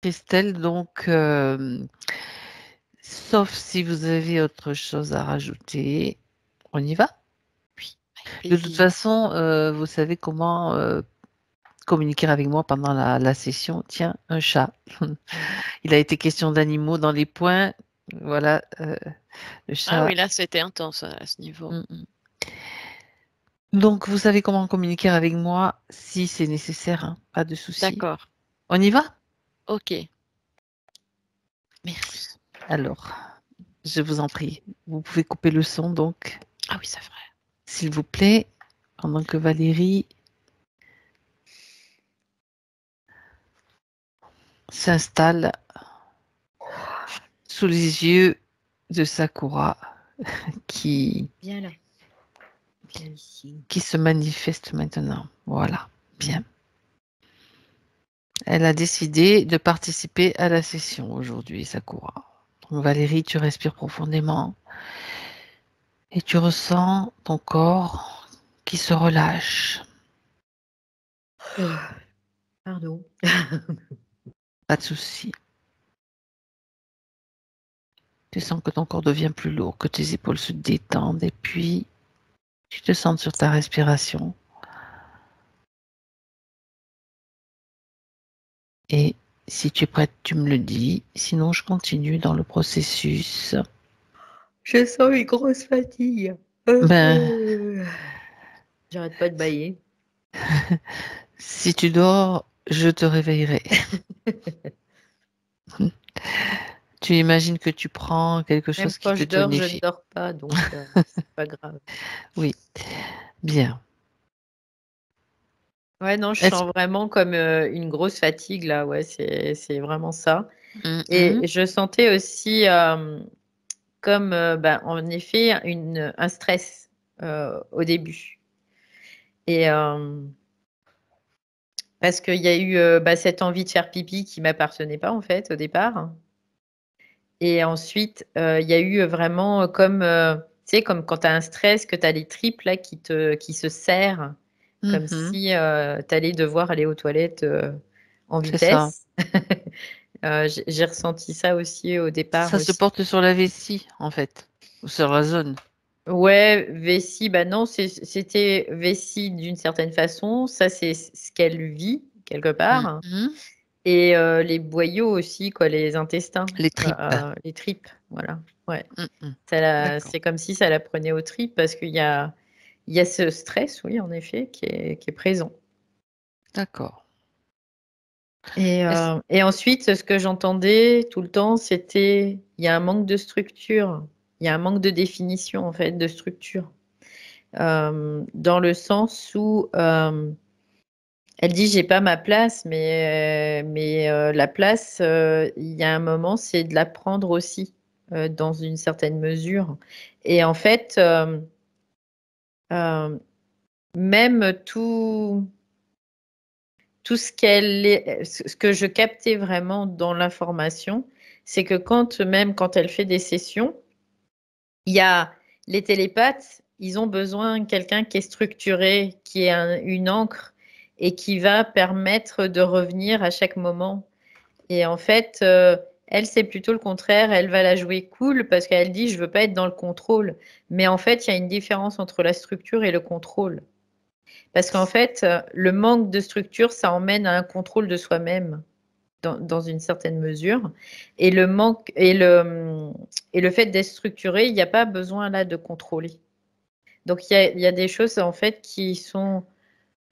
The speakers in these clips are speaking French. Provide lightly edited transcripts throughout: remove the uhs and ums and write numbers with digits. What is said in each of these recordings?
Christelle. Donc, sauf si vous avez autre chose à rajouter, on y va? Oui, avec De toute plaisir. façon, vous savez comment communiquer avec moi pendant la session. Tiens, un chat. Mm. Il a été question d'animaux dans les points. Voilà, le Ah chat. oui, là, c'était intense à ce niveau. Mm, mm. Donc, vous savez comment communiquer avec moi si c'est nécessaire, hein, pas de souci. D'accord. On y va? Ok. Merci. Alors, je vous en prie, vous pouvez couper le son, donc, Ah oui, c'est vrai. s'il vous plaît, pendant que Valérie s'installe sous les yeux de Sakura qui, Viens là. Viens ici. qui se manifeste maintenant. Voilà, bien. Elle a décidé de participer à la session aujourd'hui, Sakura. Donc, Valérie, tu respires profondément et tu ressens ton corps qui se relâche. Pardon. Pas de souci. Tu sens que ton corps devient plus lourd, que tes épaules se détendent et puis tu te sens sur ta respiration. Et si tu es prête, tu me le dis. Sinon, je continue dans le processus. Je sens une grosse fatigue. Ben, J'arrête pas de bailler. si tu dors, je te réveillerai. Tu imagines que tu prends quelque Même chose qui quand te je dors, je ne tonifie. dors pas, donc c'est pas grave. Oui, bien. Ouais, non, je Est-ce... sens vraiment comme une grosse fatigue là. Ouais, c'est vraiment ça. Mhm, Et je sentais aussi comme, ben, en effet, un stress au début. Et parce qu'il y a eu bah, cette envie de faire pipi qui m'appartenait pas en fait au départ. Et ensuite, il y a eu vraiment comme, tu sais, comme quand tu as un stress, que tu as les tripes là qui se serrent, comme mhm, si tu allais devoir aller aux toilettes en c'est ça. vitesse. J'ai ressenti ça aussi au départ Ça se aussi. porte sur la vessie, en fait, ou sur la zone. Ouais, vessie, bah non, c'était vessie d'une certaine façon. Ça, c'est ce qu'elle vit quelque part. Mhm. Et les boyaux aussi, quoi, les intestins, Les tripes. les tripes, voilà. Ouais. Mhm. D'accord, C'est comme si ça la prenait aux tripes parce il y a ce stress, oui, en effet, qui est présent. d'accord. Et ensuite, ce que j'entendais tout le temps, c'était il y a un manque de structure, il y a un manque de définition, en fait, de structure. Dans le sens où elle dit j'ai pas ma place, mais la place, il y a un moment, c'est de la prendre aussi dans une certaine mesure. Et en fait, euh, même tout ce que je captais vraiment dans l'information, c'est que même quand elle fait des sessions, il y a les télépathes, ils ont besoin de quelqu'un qui est structuré, qui est une encre et qui va permettre de revenir à chaque moment. Et en fait, elle, c'est plutôt le contraire. Elle va la jouer cool parce qu'elle dit, je veux pas être dans le contrôle. Mais en fait, il y a une différence entre la structure et le contrôle. Parce qu'en fait, le manque de structure, ça emmène à un contrôle de soi-même dans une certaine mesure. Et et le fait d'être structuré, il n'y a pas besoin là de contrôler. Donc il y a des choses en fait qui sont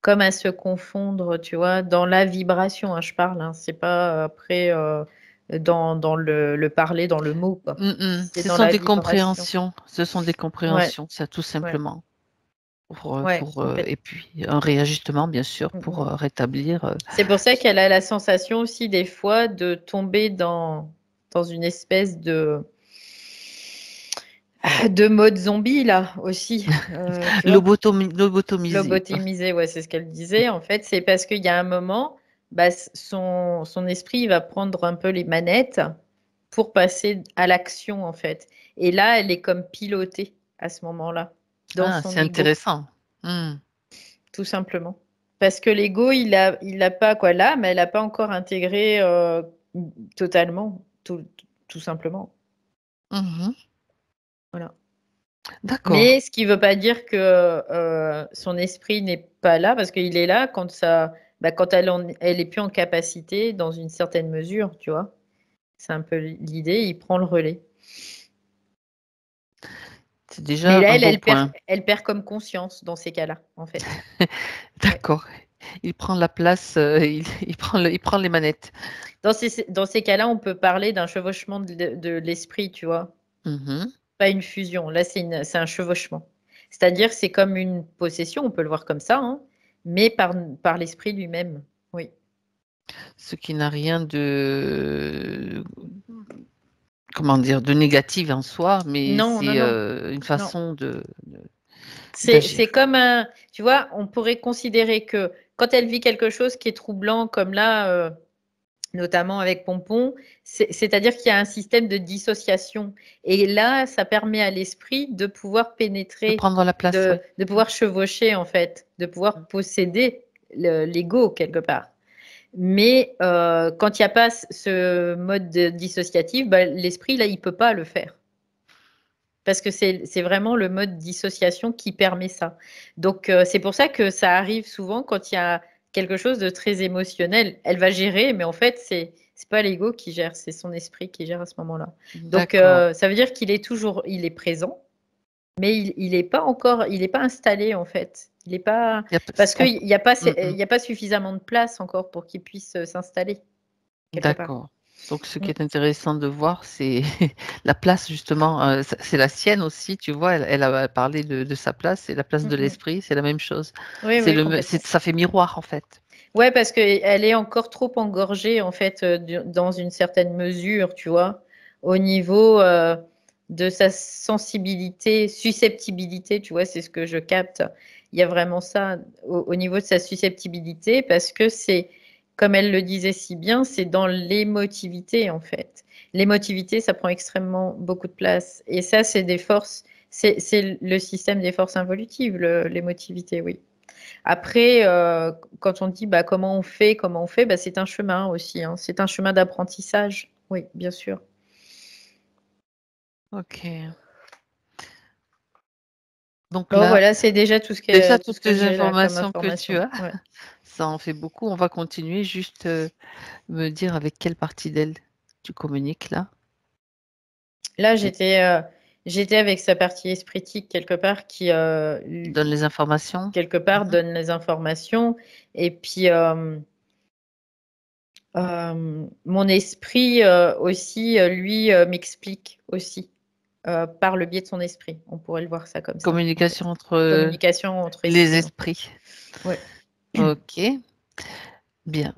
comme à se confondre, tu vois, dans la vibration, hein, je parle, hein, c'est pas après dans le parler, dans le mot, quoi. Mhm. C'est Ce dans sont la des vibration. compréhensions. Ce sont des Ouais, compréhensions, ça tout ouais, simplement. ouais, Et puis un réajustement, bien sûr, Mm, pour mm. rétablir. C'est pour ça qu'elle a la sensation aussi des fois de tomber dans une espèce de mode zombie, là, aussi, tu vois. Lobotomisé, quoi. Lobotomisé, ouais, c'est ce qu'elle disait. En fait, c'est parce qu'il y a un moment, bah, son esprit il va prendre un peu les manettes pour passer à l'action, en fait. Et là, elle est comme pilotée à ce moment-là, dans Ah, son c'est ego, intéressant. Hmm. tout simplement. Parce que l'ego, il a pas, quoi, là, mais elle n'a pas encore intégré Totalement, tout simplement. Mmh. Voilà. D'accord. Mais ce qui ne veut pas dire que son esprit n'est pas là, parce qu'il est là quand quand elle est plus en capacité dans une certaine mesure, tu vois? C'est un peu l'idée, il prend le relais. C'est Mais déjà là, un bon point. elle perd comme conscience dans ces cas-là, en fait. Ouais. D'accord. Il prend la place, il prend les manettes. Dans ces cas-là, on peut parler d'un chevauchement de l'esprit, tu vois? Mmh. Pas une fusion. Là, c'est un chevauchement. C'est-à-dire, c'est comme une possession, on peut le voir comme ça, hein, mais par l'esprit lui-même. Oui. Ce qui n'a rien de comment dire? De négatif en soi, mais Non, non, c'est, non, une non. façon C'est d'agir. comme un, tu vois, on pourrait considérer que quand elle vit quelque chose qui est troublant, comme là, notamment avec Pompon, c'est-à-dire qu'il y a un système de dissociation. Et là, ça permet à l'esprit de pouvoir De pénétrer, prendre la place, oui. de pouvoir chevaucher, en fait, de pouvoir posséder l'ego quelque part. Mais quand il n'y a pas ce mode dissociatif, bah, l'esprit, là, il ne peut pas le faire. Parce que c'est vraiment le mode dissociation qui permet ça. Donc, c'est pour ça que ça arrive souvent quand il y a quelque chose de très émotionnel. Elle va gérer, mais en fait, c'est pas l'ego qui gère, c'est son esprit qui gère à ce moment-là. Donc, D'accord. ça veut dire qu'il est toujours, il est présent, mais il est pas encore, il est pas installé en fait. Il est pas Il y a p parce qu'il y a pas, mmh il mh. y a pas suffisamment de place encore pour qu'il puisse s'installer quelque part. D'accord. Donc ce qui Mm. est intéressant de voir, c'est la place justement, c'est la sienne aussi, tu vois? Elle a parlé de sa place et la place Mm, de mm. l'esprit, c'est la même chose. Oui, C'est oui, le me c'est complètement. ça fait miroir, en fait. Ouais, parce qu'elle est encore trop engorgée, en fait, dans une certaine mesure, tu vois, au niveau de sa sensibilité, susceptibilité, tu vois, c'est ce que je capte. Il y a vraiment ça au niveau de sa susceptibilité, parce que c'est, comme elle le disait si bien, c'est dans l'émotivité, en fait. L'émotivité, ça prend extrêmement beaucoup de place. Et ça, c'est des forces, c'est le système des forces involutives, l'émotivité, oui. Après, quand on dit bah, comment on fait, bah, c'est un chemin aussi, hein. C'est un chemin d'apprentissage. Oui, bien sûr. OK. Donc Bon, là, voilà, c'est déjà déjà tout toutes ce que les j'ai là comme informations que tu information. as, Ouais. ça en fait beaucoup. On va continuer, juste, me dire avec quelle partie d'elle tu communiques là? Là, Et j'étais avec sa partie espritique quelque part qui, donne les informations? quelque part, Mmh. donne les informations. Et puis, mon esprit aussi, lui, m'explique aussi. Par le biais de son esprit. On pourrait le voir ça comme ça, en fait. Communication entre, Communication entre les esprits, en fait. esprits. Ouais. OK, bien.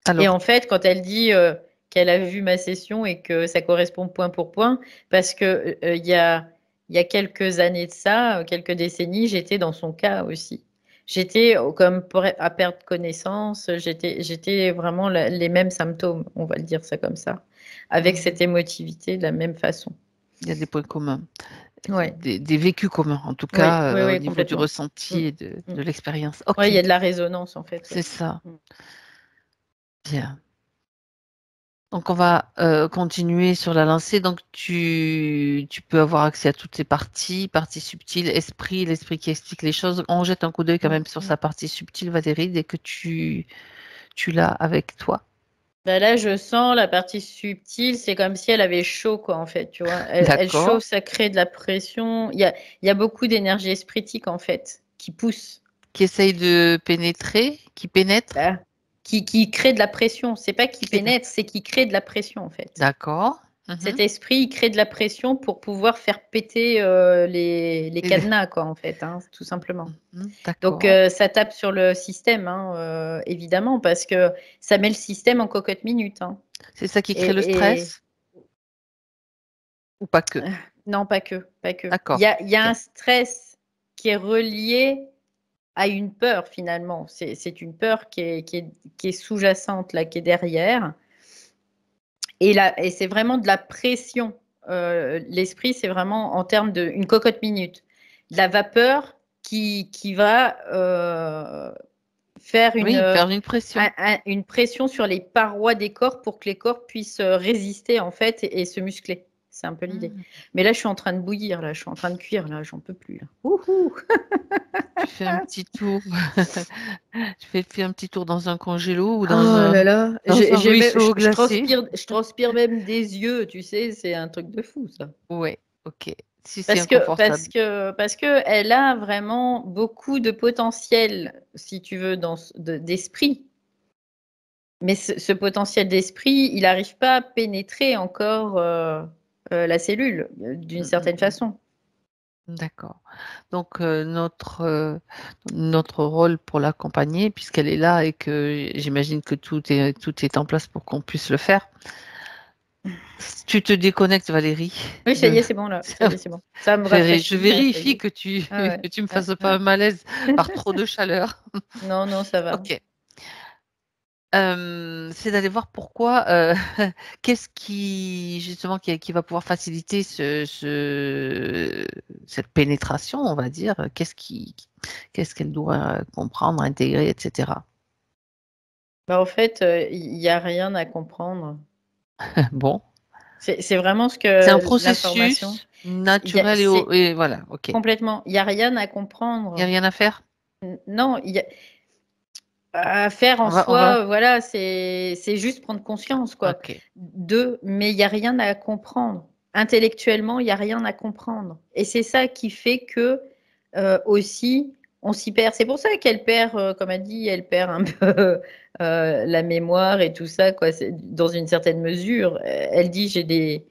Et Alors en fait, quand elle dit qu'elle a vu ma session et que ça correspond point pour point, parce que il y a quelques années de ça, quelques décennies, j'étais dans son cas aussi. J'étais comme à perdre connaissance, j'étais vraiment les mêmes symptômes, on va le dire ça comme ça, avec mmh, cette émotivité de la même façon. il y a des points communs, Ouais. des vécus communs, en tout Oui, cas, oui, au oui, niveau du complètement. Mm, ressenti et mm. de l'expérience. Ouais, OK, il y a de la résonance en fait, c'est oui. ça, Mm. bien. Donc on va, continuer sur la lancée. Donc tu peux avoir accès à toutes ces parties, parties subtiles, esprit, l'esprit qui explique les choses. On jette un coup d'œil quand Mm, même sur mm. sa partie subtile, Valérie, dès que tu l'as avec toi. Bah là, je sens la partie subtile, c'est comme si elle avait chaud, quoi, en fait, tu vois. Elle D'accord. chauffe, ça crée de la pression. Il y a beaucoup d'énergie espritique, en fait, qui pousse, Qui essaye de pénétrer, qui pénètre? bah, qui crée de la pression. C'est pas qui Qui crée de pénètre, c'est qui crée de la pression, en fait. d'accord. Mmh. Cet esprit, il crée de la pression pour pouvoir faire péter les Et cadenas, quoi, en fait, hein, tout simplement. Donc, d'accord. ça tape sur le système, hein, évidemment, parce que ça met le système en cocotte minute, hein. C'est ça qui crée le Et stress? Ou pas que? non, pas que, pas que. D'accord, Il y a OK. un stress qui est relié à une peur, finalement. C'est une peur qui est sous-jacente, là, qui est derrière. Et c'est vraiment de la pression. L'esprit, c'est vraiment en termes d'une cocotte minute. De la vapeur qui va faire Oui, faire une pression. une pression sur les parois des corps pour que les corps puissent résister en fait et se muscler. C'est un peu l'idée. Mais là, je suis en train de bouillir, là, je suis en train de cuire, là, j'en peux plus. Là. Ouhou. Tu fais un petit tour. Tu fais un petit tour dans un congélo ou Oh là là, dans un ruisseau glacé. je transpire même des yeux, tu sais, c'est un truc de fou ça. Ouais, ok. Si c'est inconfortable. Parce que elle a vraiment beaucoup de potentiel, si tu veux, d'esprit. Mais ce potentiel d'esprit, il n'arrive pas à pénétrer encore la cellule d'une certaine façon. D'accord. Donc notre rôle pour l'accompagner, puisqu'elle est là et que j'imagine que tout est en place pour qu'on puisse le faire. Tu te déconnectes, Valérie. Oui, ça y est, c'est bon là. Ça y est, c'est bon. Ça me rafraîchit. Je vérifie que tu ouais. que tu me fasses pas un malaise par trop de chaleur. Non, non, ça va. Ok. C'est d'aller voir pourquoi, qu'est-ce qui justement qui va pouvoir faciliter cette pénétration, on va dire. Qu'est-ce qu'elle doit comprendre, intégrer, etc. Bah, en fait, il n'y a rien à comprendre. Bon, C'est vraiment ce c'est un que l'information. processus naturel et voilà, ok. Complètement. Il n'y a rien à Il n'y a comprendre. rien à faire? Non, à faire en On va. soi, voilà, c'est juste prendre conscience, quoi. Ok. Mais il n'y a rien à comprendre. Intellectuellement, il n'y a rien à comprendre. Et c'est ça qui fait que aussi, on s'y perd. C'est pour ça qu'elle perd, comme elle dit, elle perd un peu la mémoire et tout ça, quoi. Dans une certaine mesure. Elle dit, il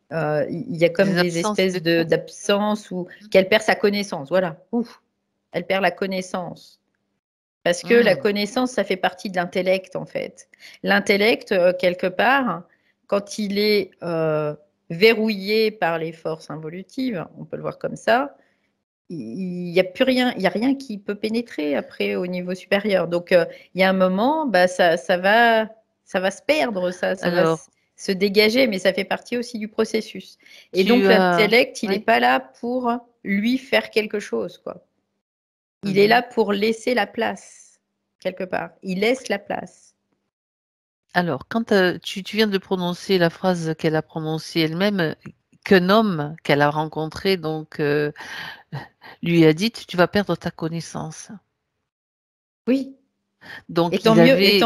y a comme Des des absences, espèces des trous. d'absence ou qu'elle perd sa connaissance. Voilà. Ouf, elle perd la connaissance. Parce que la Hmm. connaissance, ça fait partie de l'intellect, en fait. L'intellect, quelque part, quand il est verrouillé par les forces involutives, on peut le voir comme ça, il n'y a plus rien, il y a rien qui peut pénétrer après au niveau supérieur. Donc, il y a un moment, bah, ça va se perdre, ça va Alors, se dégager, mais ça fait partie aussi du processus. Et donc, tu as, l'intellect, il n'est oui. pas là pour lui faire quelque chose, quoi. Il est là Mhm. pour laisser la place, quelque part. Il laisse la place. Alors, quand tu viens de prononcer la phrase qu'elle a prononcée elle-même, qu'un homme qu'elle a rencontré donc lui a dit, tu vas perdre ta connaissance. Oui, Donc et tant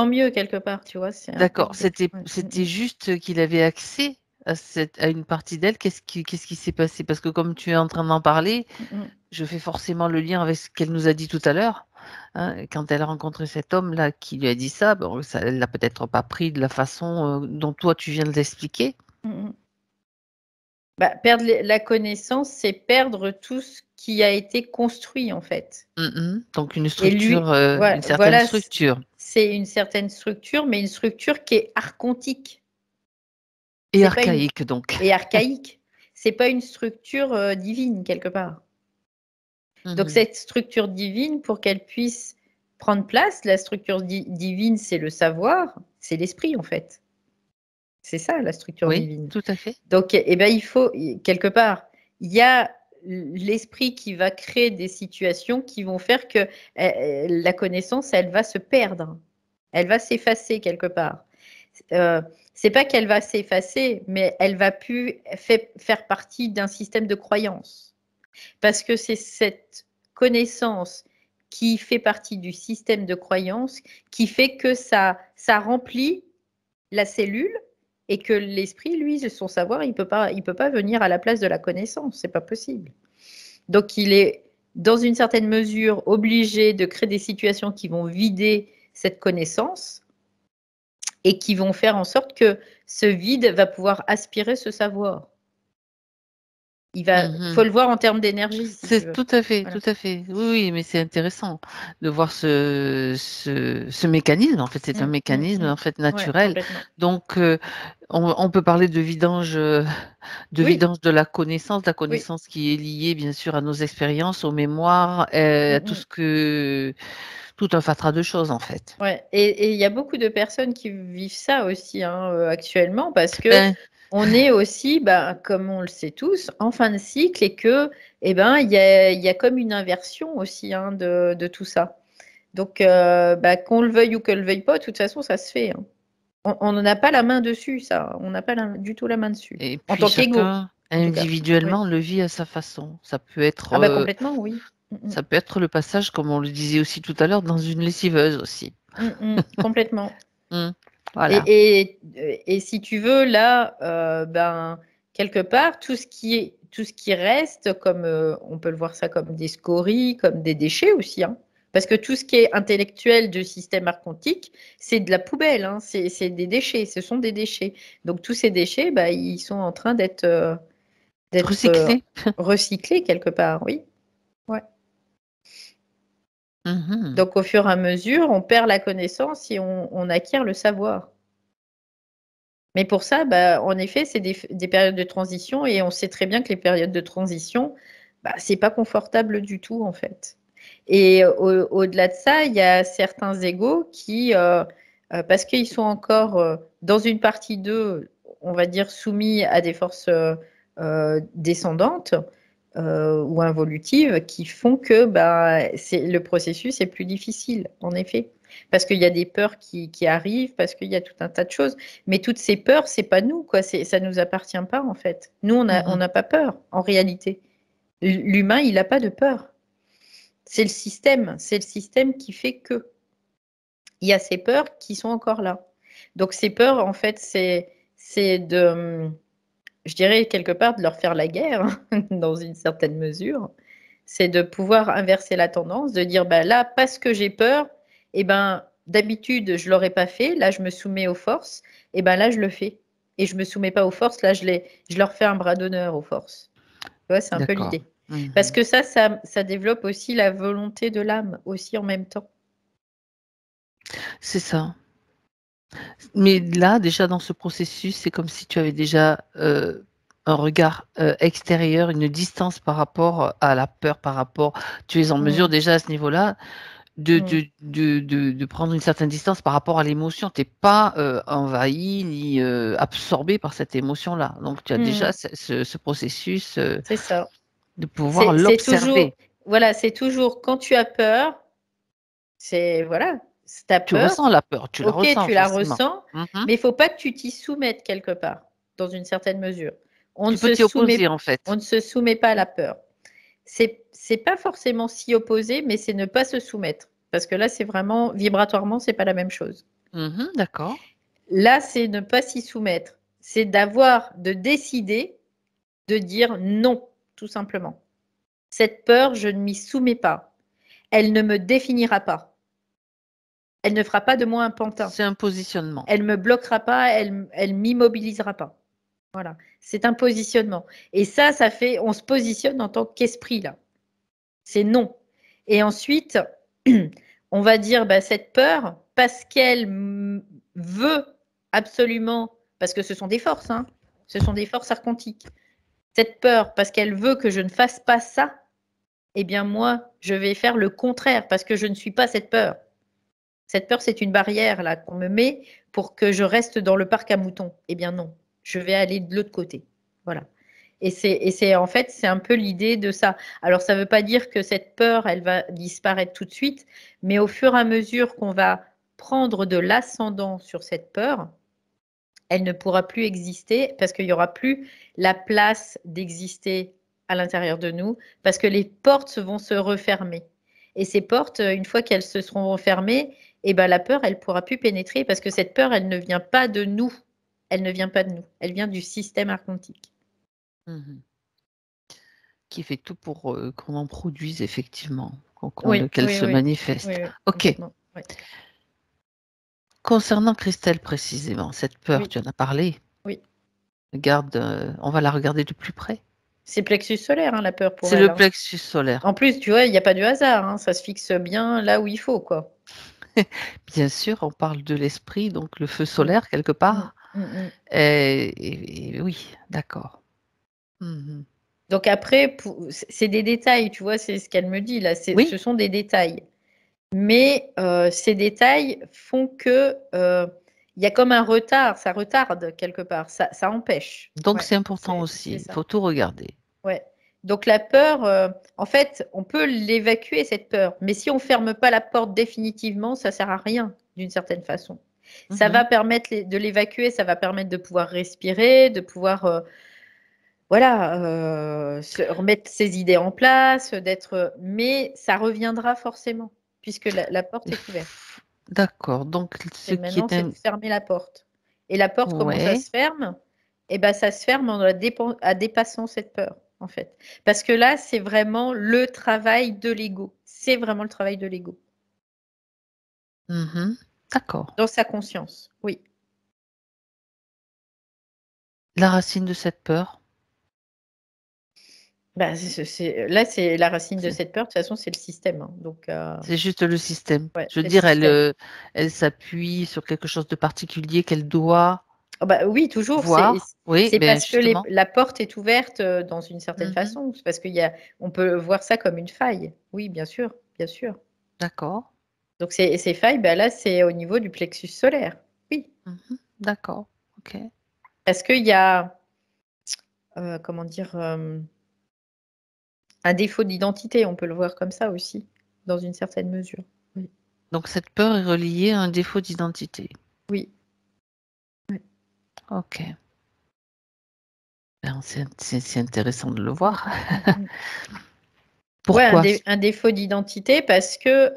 mieux, quelque part, tu vois, c'est un peu d'accord, l'idée. Ouais. c'était juste qu'il avait accès à une partie d'elle. Qu'est-ce qui s'est passé? Parce que comme tu es en train d'en parler, je fais forcément le lien avec ce qu'elle nous a dit tout à l'heure. Hein, quand elle a rencontré cet homme-là qui lui a dit ça, bon, ça, elle l'a peut-être pas pris de la façon dont toi tu viens de l'expliquer. Bah, perdre la connaissance, c'est perdre tout ce qui a été construit, en fait. Mhm. Donc une Et structure, lui, une certaine voilà, structure. c'est une certaine structure, mais une structure qui est archontique. Et C'est pas une archaïque donc. et archaïque. C'est pas une structure divine quelque part. Donc Mhm. cette structure divine, pour qu'elle puisse prendre place, la structure divine, c'est le savoir, c'est l'esprit en fait. C'est ça la structure Oui, divine. tout à fait. Donc, eh ben, il faut, quelque part, il y a l'esprit qui va créer des situations qui vont faire que la connaissance, elle va se perdre. Elle va s'effacer quelque part. C'est pas qu'elle va s'effacer, mais elle va plus faire partie d'un système de croyance. Parce que c'est cette connaissance qui fait partie du système de croyance qui fait que ça remplit la cellule et que l'esprit, lui, son savoir, il peut pas venir à la place de la connaissance. C'est pas possible. Donc, il est, dans une certaine mesure, obligé de créer des situations qui vont vider cette connaissance et qui vont faire en sorte que ce vide va pouvoir aspirer ce savoir. Faut Mhm. le voir en termes d'énergie, si tu C'est veux. tout à fait, Voilà. tout à fait. Oui, oui, mais c'est intéressant de voir ce mécanisme. En fait, c'est un mécanisme en fait Ouais, naturel. complètement. Donc, on peut parler de Oui, vidange de la oui. connaissance qui est liée bien sûr à nos expériences, aux mémoires, à tout un fatras de choses en fait. Ouais. Et il y a beaucoup de personnes qui vivent ça aussi hein, actuellement parce que Ben, on est aussi, bah, comme on le sait tous, en fin de cycle et que, eh ben, il y a comme une inversion aussi hein, de tout ça. Donc, qu'on le veuille ou que le veuille pas, de toute façon, ça se fait. Hein. On n'en a pas la main dessus, ça. On n'a pas du tout la main dessus. Et En puis tant qu'ego, chacun en tout cas. Oui. individuellement le vit à sa façon. Ça peut être, Ah complètement, oui. ça peut être le passage, comme on le disait aussi tout à l'heure, dans une lessiveuse aussi. Complètement. Voilà. Et si tu veux, là, quelque part, tout ce qui reste, comme on peut le voir ça comme des scories, comme des déchets aussi, hein. Parce que tout ce qui est intellectuel du système archontique, c'est de la poubelle, hein, c'est des déchets, ce sont des déchets. Donc tous ces déchets, ils sont en train d'être Recycler. recyclés quelque part, oui. Ouais. Mhm. Donc au fur et à mesure, on perd la connaissance et on acquiert le savoir. Mais pour ça, en effet, c'est des périodes de transition et on sait très bien que les périodes de transition, c'est pas confortable du tout en fait. Et au-delà de ça, il y a certains égos qui, parce qu'ils sont encore dans une partie d'eux, on va dire soumis à des forces descendantes ou involutives, qui font que le processus est plus difficile, en effet. Parce qu'il y a des peurs qui arrivent, parce qu'il y a tout un tas de choses. Mais toutes ces peurs, c'est pas nous, quoi. Ça nous appartient pas, en fait. Nous, on n'a pas peur, en réalité. L'humain, il n'a pas de peur. C'est le système qui fait que. Il y a ces peurs qui sont encore là. Donc ces peurs, en fait, c'est de, je dirais quelque part, de leur faire la guerre, dans une certaine mesure. C'est de pouvoir inverser la tendance, de dire, là, parce que j'ai peur, d'habitude, je l'aurais pas fait, là, je me soumets aux forces, là, je le fais. Et je me soumets pas aux forces, là, je leur fais un bras d'honneur aux forces. Tu vois, c'est un peu D'accord. l'idée. Parce que ça développe aussi la volonté de l'âme, aussi en même temps. C'est ça. Mais là, déjà dans ce processus, c'est comme si tu avais déjà un regard extérieur, une distance par rapport à la peur, tu es en mesure déjà à ce niveau-là de prendre une certaine distance par rapport à l'émotion. Tu n'es pas envahi ni absorbé par cette émotion-là. Donc tu as déjà ce processus C'est ça. de pouvoir C'est toujours, l'observer. voilà, c'est toujours quand tu as peur, c'est voilà, tu as Tu peur, ressens la peur, tu la ok, ressens tu la forcément. ressens, Mhm. mais il faut pas que tu t'y soumettes quelque part, dans une certaine mesure. On ne Tu peux se t'y opposer soumet, en on fait. ne se soumet pas à la peur. C'est pas forcément s'y opposer, mais c'est ne pas se soumettre. Parce que là, c'est vraiment, vibratoirement, c'est pas la même chose. Mhm, d'accord. Là, c'est ne pas s'y soumettre. C'est de décider de dire non, tout simplement. Cette peur, je ne m'y soumets pas. Elle ne me définira pas. Elle ne fera pas de moi un pantin. C'est un positionnement. Elle me bloquera pas, elle m'immobilisera pas. Voilà, c'est un positionnement. Et ça fait, on se positionne en tant qu'esprit là. C'est non. Et ensuite, on va dire cette peur, parce qu'elle veut absolument, parce que ce sont des forces, hein, ce sont des forces archontiques. Cette peur, parce qu'elle veut que je ne fasse pas ça, eh bien moi, je vais faire le contraire, parce que je ne suis pas cette peur. Cette peur, c'est une barrière là qu'on me met pour que je reste dans le parc à moutons. Eh bien non, je vais aller de l'autre côté. Voilà. Et c'est en fait, c'est un peu l'idée de ça. Alors, ça ne veut pas dire que cette peur, elle va disparaître tout de suite, mais au fur et à mesure qu'on va prendre de l'ascendant sur cette peur, elle ne pourra plus exister parce qu'il n'y aura plus la place d'exister à l'intérieur de nous, parce que les portes vont se refermer. Et ces portes, une fois qu'elles se seront refermées, la peur, elle ne pourra plus pénétrer parce que cette peur, elle ne vient pas de nous. Elle ne vient pas de nous. Elle vient du système archontique. Mhm. Qui fait tout pour qu'on en produise effectivement, Oui, qu'elle oui, se oui, manifeste. oui, oui, Ok. complètement. Oui. Concernant Christelle précisément, cette peur, Oui, tu en as parlé. oui. Regarde, on va la regarder de plus près. C'est plexus solaire, hein, la peur pour C'est elle. le Hein. plexus solaire. En plus, tu vois, il n'y a pas de hasard. Hein, ça se fixe bien là où il faut, quoi. Bien sûr, on parle de l'esprit, donc le feu Mm, solaire quelque mm, part. mm, mm. Et oui, d'accord. Mhm. Donc après, c'est des détails, tu vois, c'est ce qu'elle me dit là. Oui, Ce sont des détails. Mais ces détails font que il y a comme un retard, ça retarde quelque part, ça empêche. donc Ouais, c'est important c'est aussi. Il ça. faut tout regarder. Ouais. Donc la peur, en fait, on peut l'évacuer, cette peur. Mais si on ne ferme pas la porte définitivement, ça ne sert à rien, d'une certaine façon. Ça va permettre de l'évacuer, ça va permettre de pouvoir respirer, de pouvoir remettre ses idées en place, mais ça reviendra forcément, puisque la porte est ouverte. D'accord. Donc, ce Et qui maintenant, est c'est de fermer la porte. Et la porte, comment ça ouais. se ferme? Eh ben, ça se ferme en dépassant cette peur, en fait. Parce que là, c'est vraiment le travail de l'ego. C'est vraiment le travail de l'ego. D'accord. Dans sa conscience, oui. La racine de cette peur? Bah, là, c'est la racine de cette peur. De toute façon, c'est le système, hein. Donc, C'est juste le système. ouais, Je veux c'est le dire, système. elle s'appuie sur quelque chose de particulier qu'elle doit Ah bah, oui, toujours. voir. Oui, C'est mais parce que justement. la porte est ouverte dans une certaine Mhm. façon. C'est parce on peut voir ça comme une faille. Oui, bien sûr, bien sûr. D'accord. Donc ces failles, bah là, c'est au niveau du plexus solaire. Oui, D'accord. Ok. parce qu'il y a, comment dire, un défaut d'identité, on peut le voir comme ça aussi, dans une certaine mesure. Oui. Donc, cette peur est reliée à un défaut d'identité. Oui. Ouais. Ok. Ben, c'est intéressant de le Mm, voir. mm, mm. Ouais, Pourquoi? un défaut d'identité parce que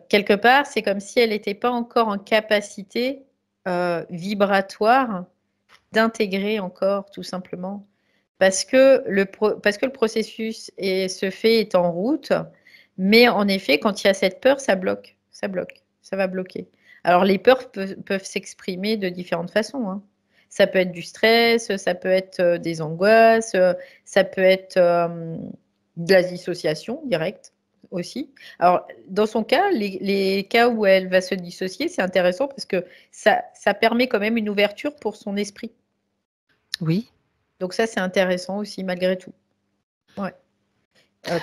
quelque part, c'est comme si elle n'était pas encore en capacité vibratoire d'intégrer encore, tout simplement. Parce que le processus se fait est en route, mais en effet, quand il y a cette peur, ça bloque, ça va bloquer. Alors les peurs peuvent s'exprimer de différentes façons, hein. Ça peut être du stress, ça peut être des angoisses, ça peut être de la dissociation directe aussi. Alors dans son cas, les cas où elle va se dissocier, c'est intéressant parce que ça permet quand même une ouverture pour son esprit. Oui. Donc ça, c'est intéressant aussi malgré tout. Ouais.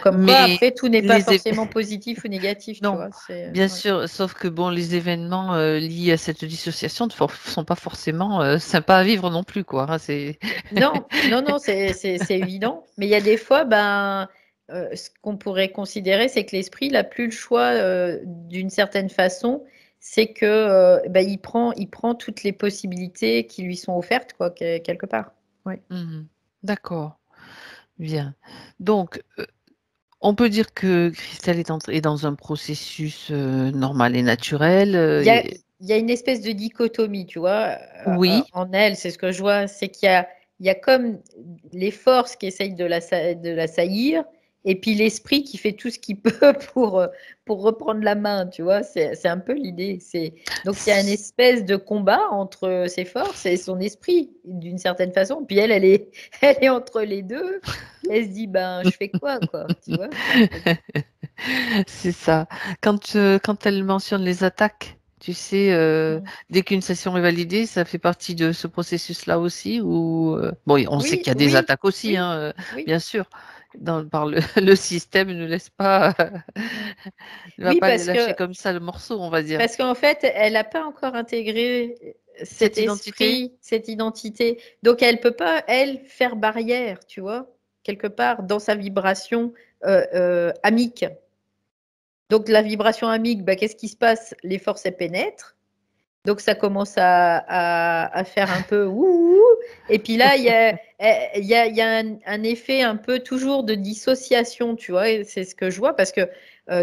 Comme quoi, Mais après, tout n'est pas les é- forcément positif ou négatif, tu non, vois. bien Ouais. sûr, sauf que bon, les événements liés à cette dissociation ne sont pas forcément sympas à vivre non plus, quoi. Hein, c'est Non, non, non, c'est évident. Mais il y a des fois, ben, ce qu'on pourrait considérer, c'est que l'esprit n'a plus le choix d'une certaine façon. C'est que ben, il prend toutes les possibilités qui lui sont offertes, quoi, quelque part. Ouais. Mhm. D'accord, bien. Donc, on peut dire que Christelle est dans un processus normal et naturel. Il y a une espèce de dichotomie, tu vois, Oui, en elle, c'est ce que je vois, c'est il y a comme les forces qui essayent de l'assaillir, et puis l'esprit qui fait tout ce qu'il peut pour reprendre la main, tu vois, c'est un peu l'idée. Donc il y a une espèce de combat entre ses forces et son esprit, d'une certaine façon, puis elle est entre les deux, elle se dit, ben, je fais quoi, tu vois, c'est un peu ça. c'est ça. Quand elle mentionne les attaques, tu sais, Mm. dès qu'une session est validée, ça fait partie de ce processus-là aussi, ou bon, on sait Oui, qu'il y a des oui, attaques aussi, oui, hein, oui. bien sûr. Par le système ne laisse pas, Mm. ne va Oui, pas lâcher comme ça le morceau, on va dire. parce qu'en fait, elle n'a pas encore intégré cet Cette identité? esprit, cette identité. Donc, elle peut pas, elle, faire barrière, tu vois, quelque part dans sa vibration amique. Donc, la vibration amique, bah, qu'est-ce qui se passe? Les forces, elles pénètrent. Donc, ça commence à faire un peu ouh. Et puis là, il y a un effet un peu toujours de dissociation, tu vois. Et c'est ce que je vois parce que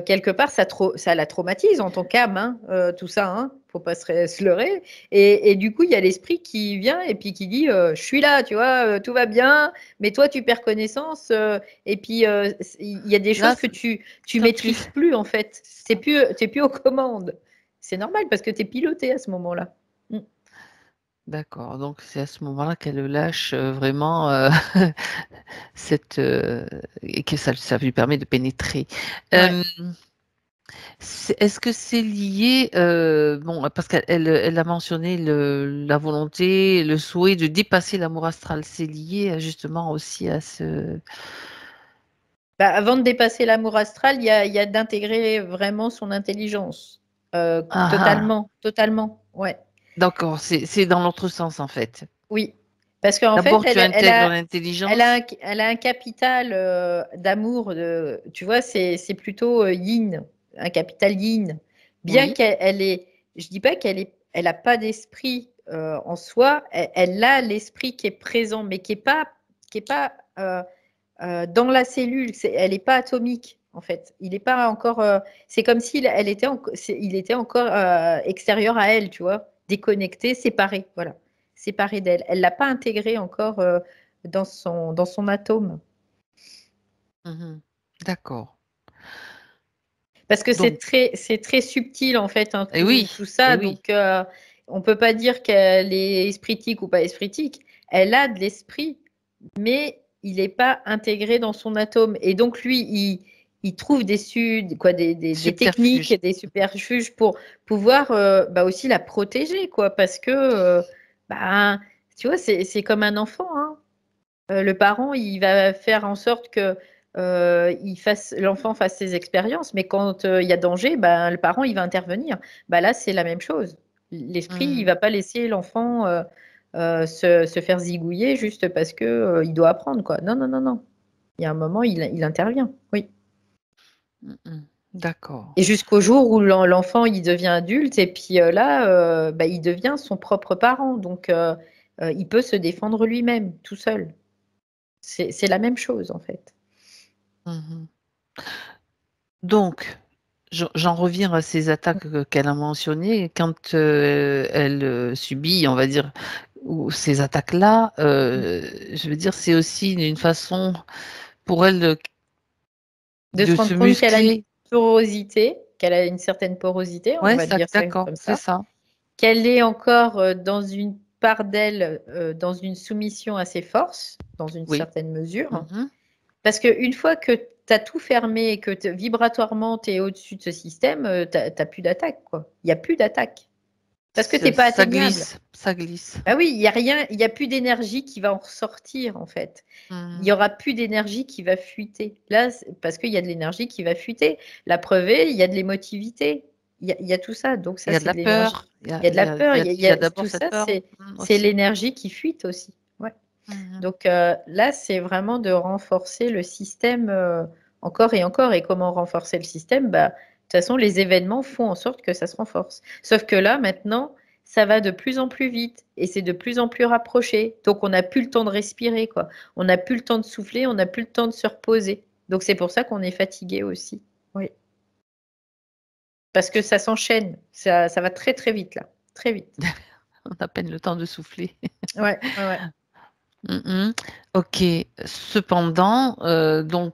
quelque part, ça la traumatise en tant qu'âme, hein, tout ça, hein. Faut pas se leurrer. Et du coup, il y a l'esprit qui vient et puis qui dit je suis là, tu vois, tout va bien, mais toi, tu perds connaissance. Et puis, il y a des Là, choses que tu quand tu... maîtrises plus, en fait. T'es plus aux commandes. C'est normal parce que tu es piloté à ce moment-là. Mm. D'accord, donc c'est à ce moment-là qu'elle lâche vraiment et que ça lui permet de pénétrer. Ouais. Euh, Est-ce que c'est lié, bon, parce elle a mentionné la volonté, le souhait de dépasser l'amour astral, c'est lié justement aussi à ce... Bah, avant de dépasser l'amour astral, il y a d'intégrer vraiment son intelligence. Ah, ah. Totalement, totalement. Ouais. D'accord, c'est dans l'autre sens en fait. Oui. Parce qu'en fait, D'abord, tu intègres l'intelligence. elle a un capital d'amour. Tu vois, c'est plutôt yin, un capital yin. Bien Oui. qu'elle est, je dis pas elle a pas d'esprit en soi. Elle a l'esprit qui est présent, mais qui est pas dans la cellule. Elle n'est pas atomique. En fait, il n'est pas encore. C'est comme s'il elle était, il était encore extérieur à elle, tu vois, déconnecté, séparé. Voilà, séparée d'elle. Elle l'a pas intégré encore dans son atome. Mhm. D'accord. Parce que Donc, c'est très subtil en fait, hein, et oui, tout et ça. oui. Donc, on peut pas dire qu'elle est espritique ou pas espritique. Elle a de l'esprit, mais il n'est pas intégré dans son atome. Et donc, lui, il trouve des techniques, Subterfuge. des superfuges pour pouvoir bah, aussi la protéger, quoi. Parce que, bah, tu vois, c'est comme un enfant, hein. Le parent, il va faire en sorte que l'enfant fasse ses expériences, mais quand il y a danger, ben, le parent, il va intervenir. Bah, là, c'est la même chose. L'esprit, il Mhm. va pas laisser l'enfant se faire zigouiller juste parce que il doit apprendre, quoi. Non, non, non, non. Il y a un moment, il intervient. Oui. Mhm. D'accord. Et jusqu'au jour où l'enfant, il devient adulte, et puis là, bah, il devient son propre parent. Donc, il peut se défendre lui-même, tout seul. C'est la même chose, en fait. Mhm. Donc, j'en reviens à ces attaques qu'elle a mentionnées. Quand elle subit, on va dire, ou ces attaques-là, je veux dire, c'est aussi une façon pour elle De se de rendre se compte qu'elle a une muscler. porosité, qu'elle a une certaine porosité, on Ouais, va dire ça d'accord, comme c'est ça, ça. qu'elle est encore dans une part d'elle, dans une soumission à ses forces, dans une Oui. certaine mesure. Mhm. Parce qu'une fois que tu as tout fermé et que vibratoirement tu es au-dessus de ce système, tu n'as plus d'attaque, quoi. Il n'y a plus d'attaque. Parce que tu n'es pas Ça atteignable. glisse, ça glisse. Ah oui, il n'y a rien, il n'y a plus d'énergie qui va en ressortir, en fait. Il n'y Mhm. aura plus d'énergie qui va fuiter. Là, parce qu'il y a de l'énergie qui va fuiter. La preuve est, il y a de l'émotivité. Il y a tout ça. Donc, Il ça, y a de c'est de la l'énergie. peur, Il y a de la peur. il y a d'abord Tout cette ça, peur c'est aussi. l'énergie qui fuite aussi. Ouais. Mhm. Donc, là, c'est vraiment de renforcer le système encore et encore. Et comment renforcer le système? Bah, de toute façon, les événements font en sorte que ça se renforce. Sauf que là, maintenant, ça va de plus en plus vite et c'est de plus en plus rapproché. Donc, on n'a plus le temps de respirer, quoi. On n'a plus le temps de souffler, on n'a plus le temps de se reposer. Donc, c'est pour ça qu'on est fatigué aussi. Oui. Parce que ça s'enchaîne. Ça va très, très vite, là. Très vite. On a à peine le temps de souffler. Ouais, ouais, ouais. Mhm. Ok. Cependant, donc,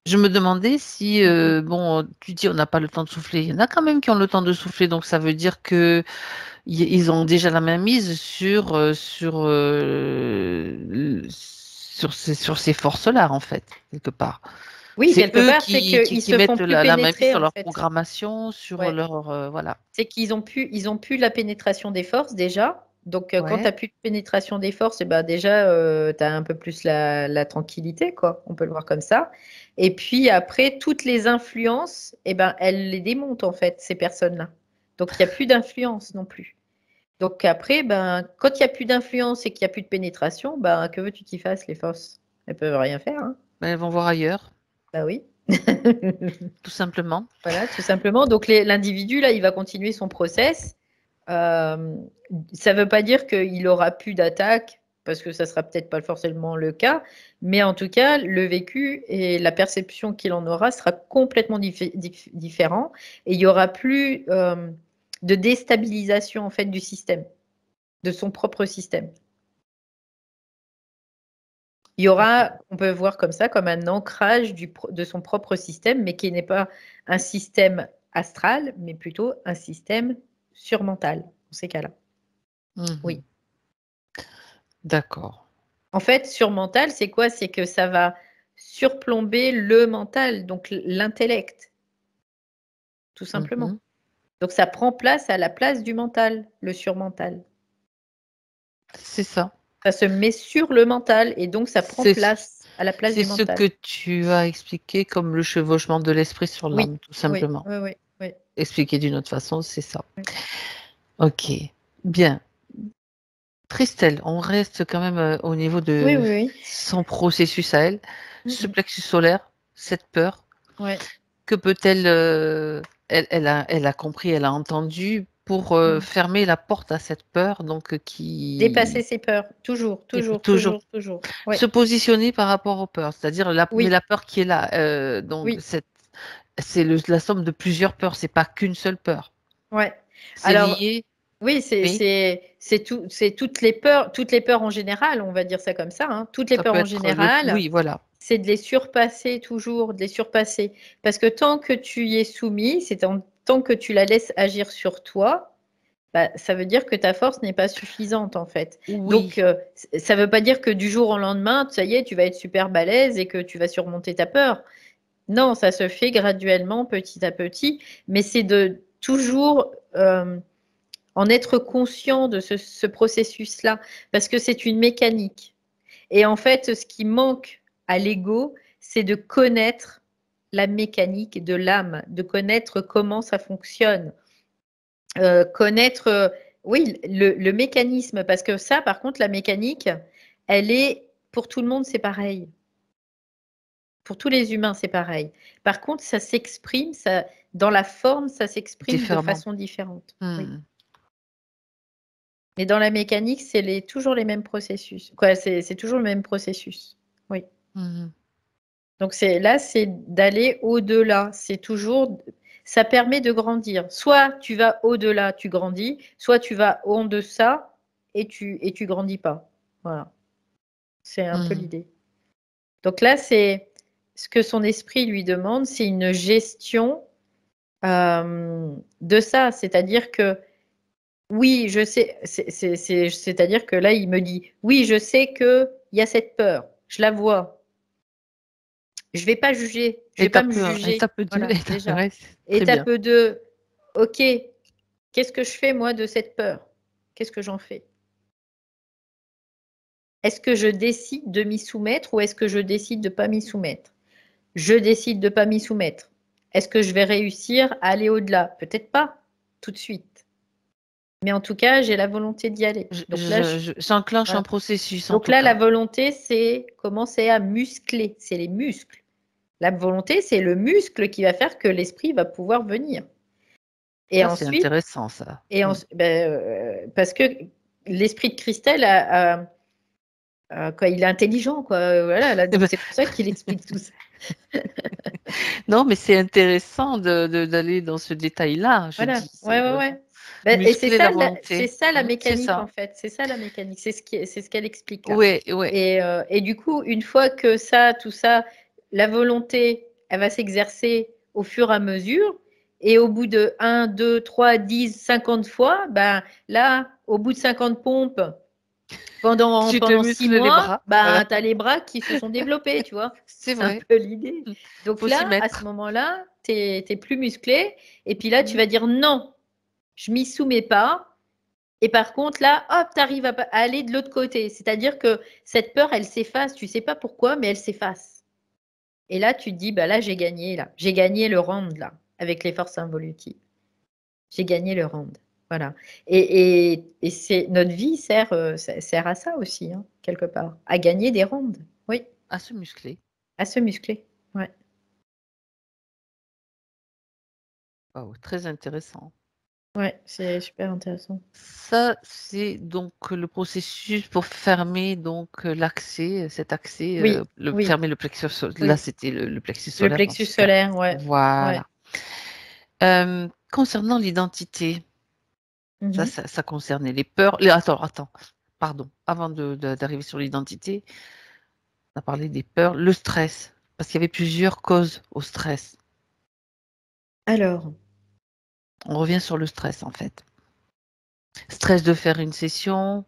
je me demandais si, Mm, mm. bon, tu dis on n'a pas le temps de souffler. Il y en a quand même qui ont le temps de souffler, donc ça veut dire que ils ont déjà la main mise sur ces forces-là, en fait, quelque part. Oui, C'est quelque eux part, c'est qu'ils qui se font mettent plus la main mise pénétrer, sur en leur fait. programmation, sur Ouais. leur, voilà. C'est ils ont plus la pénétration des forces déjà. Donc, quand tu Ouais. n'as plus de pénétration des forces, eh ben, déjà, tu as un peu plus la tranquillité, quoi. On peut le voir comme ça. Et puis après, toutes les influences, eh ben, elles les démontent, en fait, ces personnes-là. Donc, il n'y a plus d'influence non plus. Donc après, ben, quand il n'y a plus d'influence et qu'il n'y a plus de pénétration, ben, que veux-tu qu'ils fassent, les forces? Elles peuvent rien faire, hein. Ben, elles vont voir ailleurs, Bah oui. tout simplement. Voilà, tout simplement. Donc l'individu, là, il va continuer son process. Euh, Ça ne veut pas dire qu'il aura plus d'attaque, parce que ça sera peut-être pas forcément le cas, mais en tout cas, le vécu et la perception qu'il en aura sera complètement différent, et il y aura plus de déstabilisation en fait du système, de son propre système. Il y Mhm. aura, on peut voir comme ça, comme un ancrage de son propre système, mais qui n'est pas un système astral, mais plutôt un système surmental, dans ces cas-là. Oui. Mhm. D'accord. En fait, surmental, c'est quoi? C'est que ça va surplomber le mental, donc l'intellect, tout simplement. Mhm. Donc ça prend place à la place du mental, le surmental. C'est ça. Ça se met sur le mental et donc ça prend C'est place à la place c'est du ce mental. que tu as expliqué comme le chevauchement de l'esprit sur Oui, l'âme, tout oui, simplement. oui, oui, oui. Expliqué d'une autre façon, c'est ça. Oui. Ok, bien. Christelle, on reste quand même au niveau Oui, de oui, oui. son processus à elle. Ce plexus solaire, cette peur, Ouais. que peut-elle, elle a compris, elle a entendu pour Mm. fermer la porte à cette peur, donc Dépasser ses peurs, toujours, qui peut toujours, toujours toujours, toujours. se Ouais. positionner par rapport aux peurs, c'est-à-dire mais Oui, la peur qui est là, donc oui, c'est la somme de plusieurs peurs, c'est pas qu'une seule peur. ouais. C'est Alors, lié, oui, oui, c'est toutes les peurs en général, on va dire ça comme ça, hein. Toutes les ça peurs peut en être général, oui, voilà, c'est de les surpasser toujours, de les surpasser. Parce que tant que tu y es soumis, tant que tu la laisses agir sur toi, bah, ça veut dire que ta force n'est pas suffisante en fait. Donc, oui, ça ne veut pas dire que du jour au lendemain, ça y est, tu vas être super balèze et que tu vas surmonter ta peur. Non, ça se fait graduellement, petit à petit, mais c'est de toujours en être conscient de ce processus-là, parce que c'est une mécanique. Et en fait, ce qui manque à l'ego, c'est de connaître la mécanique de l'âme, de connaître comment ça fonctionne, connaître, oui, le mécanisme, parce que ça, par contre, la mécanique, elle est, pour tout le monde, c'est pareil. Pour tous les humains, c'est pareil. Par contre, ça s'exprime, ça, dans la forme, ça s'exprime de différemment. façon différente. Oui. Hmm. Mais dans la mécanique, toujours les mêmes processus. Quoi, c'est toujours le même processus. Oui. Mhm. Donc là, c'est d'aller au-delà. C'est toujours, ça permet de grandir. Soit tu vas au-delà, tu grandis, soit tu vas en deçà et tu grandis pas. Voilà. C'est un peu Mhm. l'idée. Donc là, c'est ce que son esprit lui demande, c'est une gestion de ça. C'est-à-dire que oui, je sais, c'est-à-dire que là, il me dit, oui, je sais qu'il y a cette peur, je la vois. Je vais pas juger, je vais pas me Étape 1, juger. étape 2, Voilà, déjà. ouais, très bien. Étape 2, ok, qu'est-ce que je fais moi de cette peur? Qu'est-ce que j'en fais? Est-ce que je décide de m'y soumettre ou est-ce que je décide de ne pas m'y soumettre? Je décide de ne pas m'y soumettre. Est-ce que je vais réussir à aller au-delà? Peut-être pas tout de suite. Mais en tout cas, j'ai la volonté d'y aller. J'enclenche un Voilà. processus en Donc tout là, la cas. volonté, c'est commencer à muscler. C'est les muscles. La volonté, c'est le muscle qui va faire que l'esprit va pouvoir venir. Et Ça, c'est ensuite, intéressant, ça. parce que l'esprit de Christelle quoi, il est intelligent, quoi. Voilà, Eh donc ben, c'est pour ça qu'il explique tout ça. non, mais c'est intéressant d'aller dans ce détail-là, je Voilà, dis. ouais, C'est ouais, vraiment ouais. Et muscler la c'est volonté. ça la C'est mécanique en ça. fait. C'est ça la mécanique. C'est ce qu'elle explique là. Oui, oui. Et du coup, une fois que ça, tout ça, la volonté, elle va s'exercer au fur et à mesure. Et au bout de 1, 2, 3, 10, 50 fois, ben là, au bout de 50 pompes, Tu te pendant 6 muscles les mois, bras. Voilà. ben, tu as les bras qui se sont développés, tu vois. C'est C'est un vrai. peu l'idée. Donc Faut s'y là, à ce mettre. moment-là, tu es plus musclé. Et puis là, tu Mhm. vas dire non, je m'y soumets pas. Et par contre, là, hop, tu arrives à aller de l'autre côté. C'est-à-dire que cette peur, elle s'efface. Tu sais pas pourquoi, mais elle s'efface. Et là, tu te dis, bah là, j'ai gagné, là. J'ai gagné le round, là, avec les forces involutives. J'ai gagné le round. Voilà. Et c'est notre vie sert à ça aussi, hein, quelque part, à gagner des rounds. Oui, À se muscler. à se muscler. Ouais, Waouh, très intéressant. ouais, c'est super intéressant. Ça, c'est donc le processus pour fermer donc l'accès, cet accès, Oui, oui, fermer le plexus solaire. Là, oui. c'était le plexus Le solaire dans plexus ce cas. solaire, ouais, ouais. Voilà. Concernant l'identité, Mhm. ça concernait les peurs. Attends, pardon. Avant d'arriver sur l'identité, on a parlé des peurs, le stress, parce qu'il y avait plusieurs causes au stress. Alors, On revient sur le stress en fait. Stress de faire une session,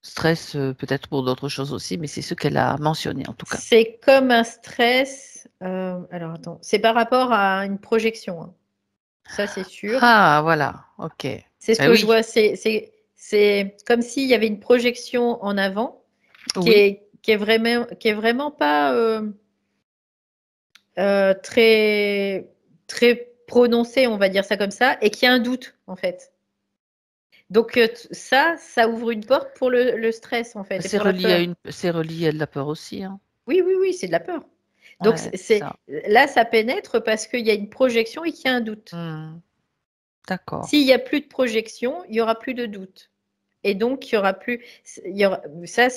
stress peut-être pour d'autres choses aussi, mais c'est ce qu'elle a mentionné en tout cas. c'est comme un stress. Alors, attends, c'est par rapport à une projection, hein. Ça, c'est sûr. Ah, voilà, ok. C'est ce Ben que je oui, vois. C'est comme s'il y avait une projection en avant oui, qui est vraiment pas très, très prononcée, on va dire ça comme ça, et qui a un doute, en fait. Donc ça ouvre une porte pour le stress en fait et C'est pour la peur. relié à de la peur aussi, hein. Oui, oui, oui, c'est de la peur. Donc Ouais, c'est ça. là, ça pénètre parce qu'il y a une projection et qu'il y a un doute. D'accord. S'il n'y a plus de projection, il y aura plus de doute. Et donc, il y aura plus. Ça,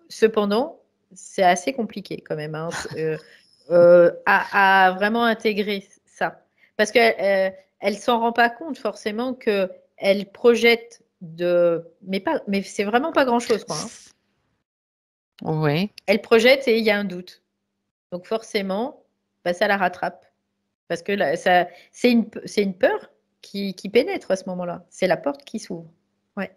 cependant, c'est assez compliqué quand même hein, à vraiment intégrer ça. Parce qu'elle elle s'en rend pas compte forcément qu'elle projette mais c'est vraiment pas grand-chose, quoi. Hein. Oui. Elle projette et il y a un doute. Donc forcément, bah, ça la rattrape. Parce que là, c'est une peur qui pénètre à ce moment-là. C'est la porte qui s'ouvre. Ouais.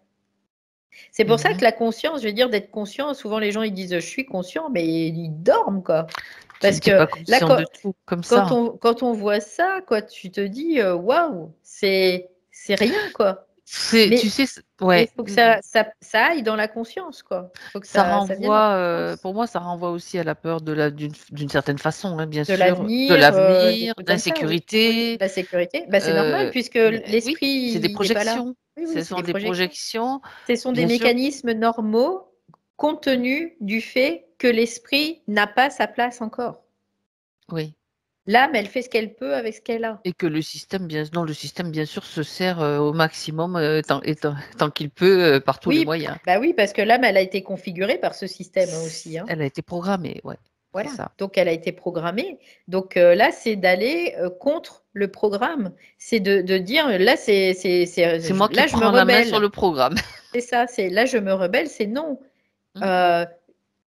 C'est pour ça que la conscience, je veux dire, d'être conscient, souvent les gens ils disent je suis conscient, mais ils dorment quoi. Tu Parce n'es que pas là, conscient de tout, comme ça. quand on voit ça, quoi, tu te dis waouh, c'est rien quoi. Tu Mais sais, il ouais, faut que ça aille dans la conscience quoi. Il faut que ça ça vienne dans renvoie, la conscience. pour moi, ça renvoie aussi à la peur d'une certaine façon, hein, bien De sûr, de l'avenir, des l'avenir, trucs comme ça, oui. Oui, d'insécurité. la sécurité, bah, c'est normal puisque Oui, l'esprit, c'est des il n'est pas là. projections. Oui, oui, Ce c'est sont des des projections. projections, Ce sont des bien sûr. mécanismes normaux compte tenu du fait que l'esprit n'a pas sa place encore. Oui. L'âme, elle fait ce qu'elle peut avec ce qu'elle a. Et que le système, le système, bien sûr, se sert au maximum tant qu'il peut par tous les Oui, moyens. bah oui, parce que l'âme, elle a été configurée par ce système aussi. Hein. Elle a été programmée, ouais, c'est Voilà. ça. Donc, elle a été programmée. Donc, là, c'est d'aller contre le programme. C'est de dire, là, C'est moi qui là, je me prends la main sur rebelle. le programme. C'est ça, c'est là, je me rebelle, c'est non. Mhm. Euh,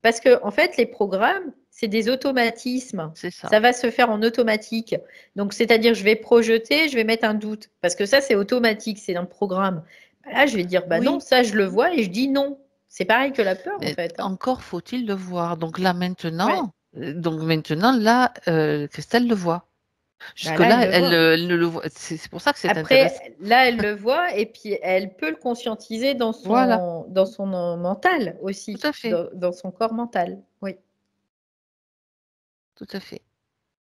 Parce que, en fait, les programmes, c'est des automatismes. C'est ça. Ça va se faire en automatique. Donc, c'est-à-dire, je vais projeter, je vais mettre un doute. Parce que ça, c'est automatique, c'est un programme. Bah là, je vais dire, bah non, Oui, ça, je le vois et je dis non. C'est pareil que la peur, en mais fait. Hein. encore faut-il le voir. Ouais. Donc maintenant, là, Christelle le voit. Bah là, elle Jusque-là, le voit. elle ne le voit. C'est pour ça que c'est intéressant. Après, là, elle le voit et puis elle peut le conscientiser Voilà, dans son mental tout aussi, à fait, dans son corps mental. Oui. tout à fait.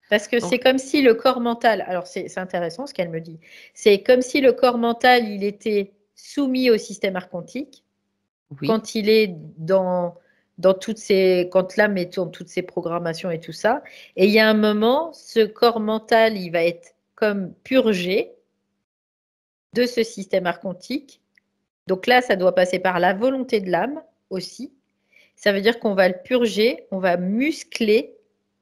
Parce que Donc, c'est comme si le corps mental, alors c'est intéressant ce qu'elle me dit, c'est comme si le corps mental, il était soumis au système archontique oui, quand il est quand l'âme est dans toutes ses programmations et tout ça. Et il y a un moment, ce corps mental, il va être comme purgé de ce système archontique. Donc là, ça doit passer par la volonté de l'âme aussi. Ça veut dire qu'on va le purger, on va muscler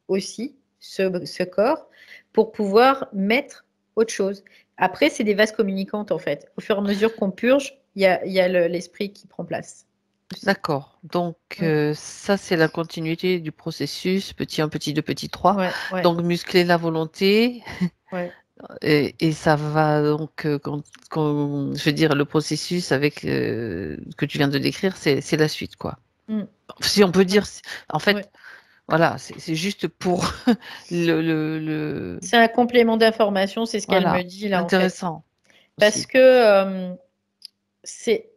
aussi ce corps pour pouvoir mettre autre chose. Après, c'est des vases communicantes en fait. Au fur et à mesure qu'on purge, il y a l'esprit qui prend place aussi. d'accord. Donc, Oui, ça, c'est la continuité du processus, petit 1, petit 2, petit 3. ouais, ouais, Donc, muscler la volonté. ouais. Et ça va donc, je veux dire, le processus avec que tu viens de décrire, c'est la suite, quoi. Mm, Si on peut ouais, dire, en ouais. fait, voilà, c'est juste pour le C'est un complément d'information, c'est ce qu'elle me voilà, dit là en fait. intéressant Parce aussi. que c'est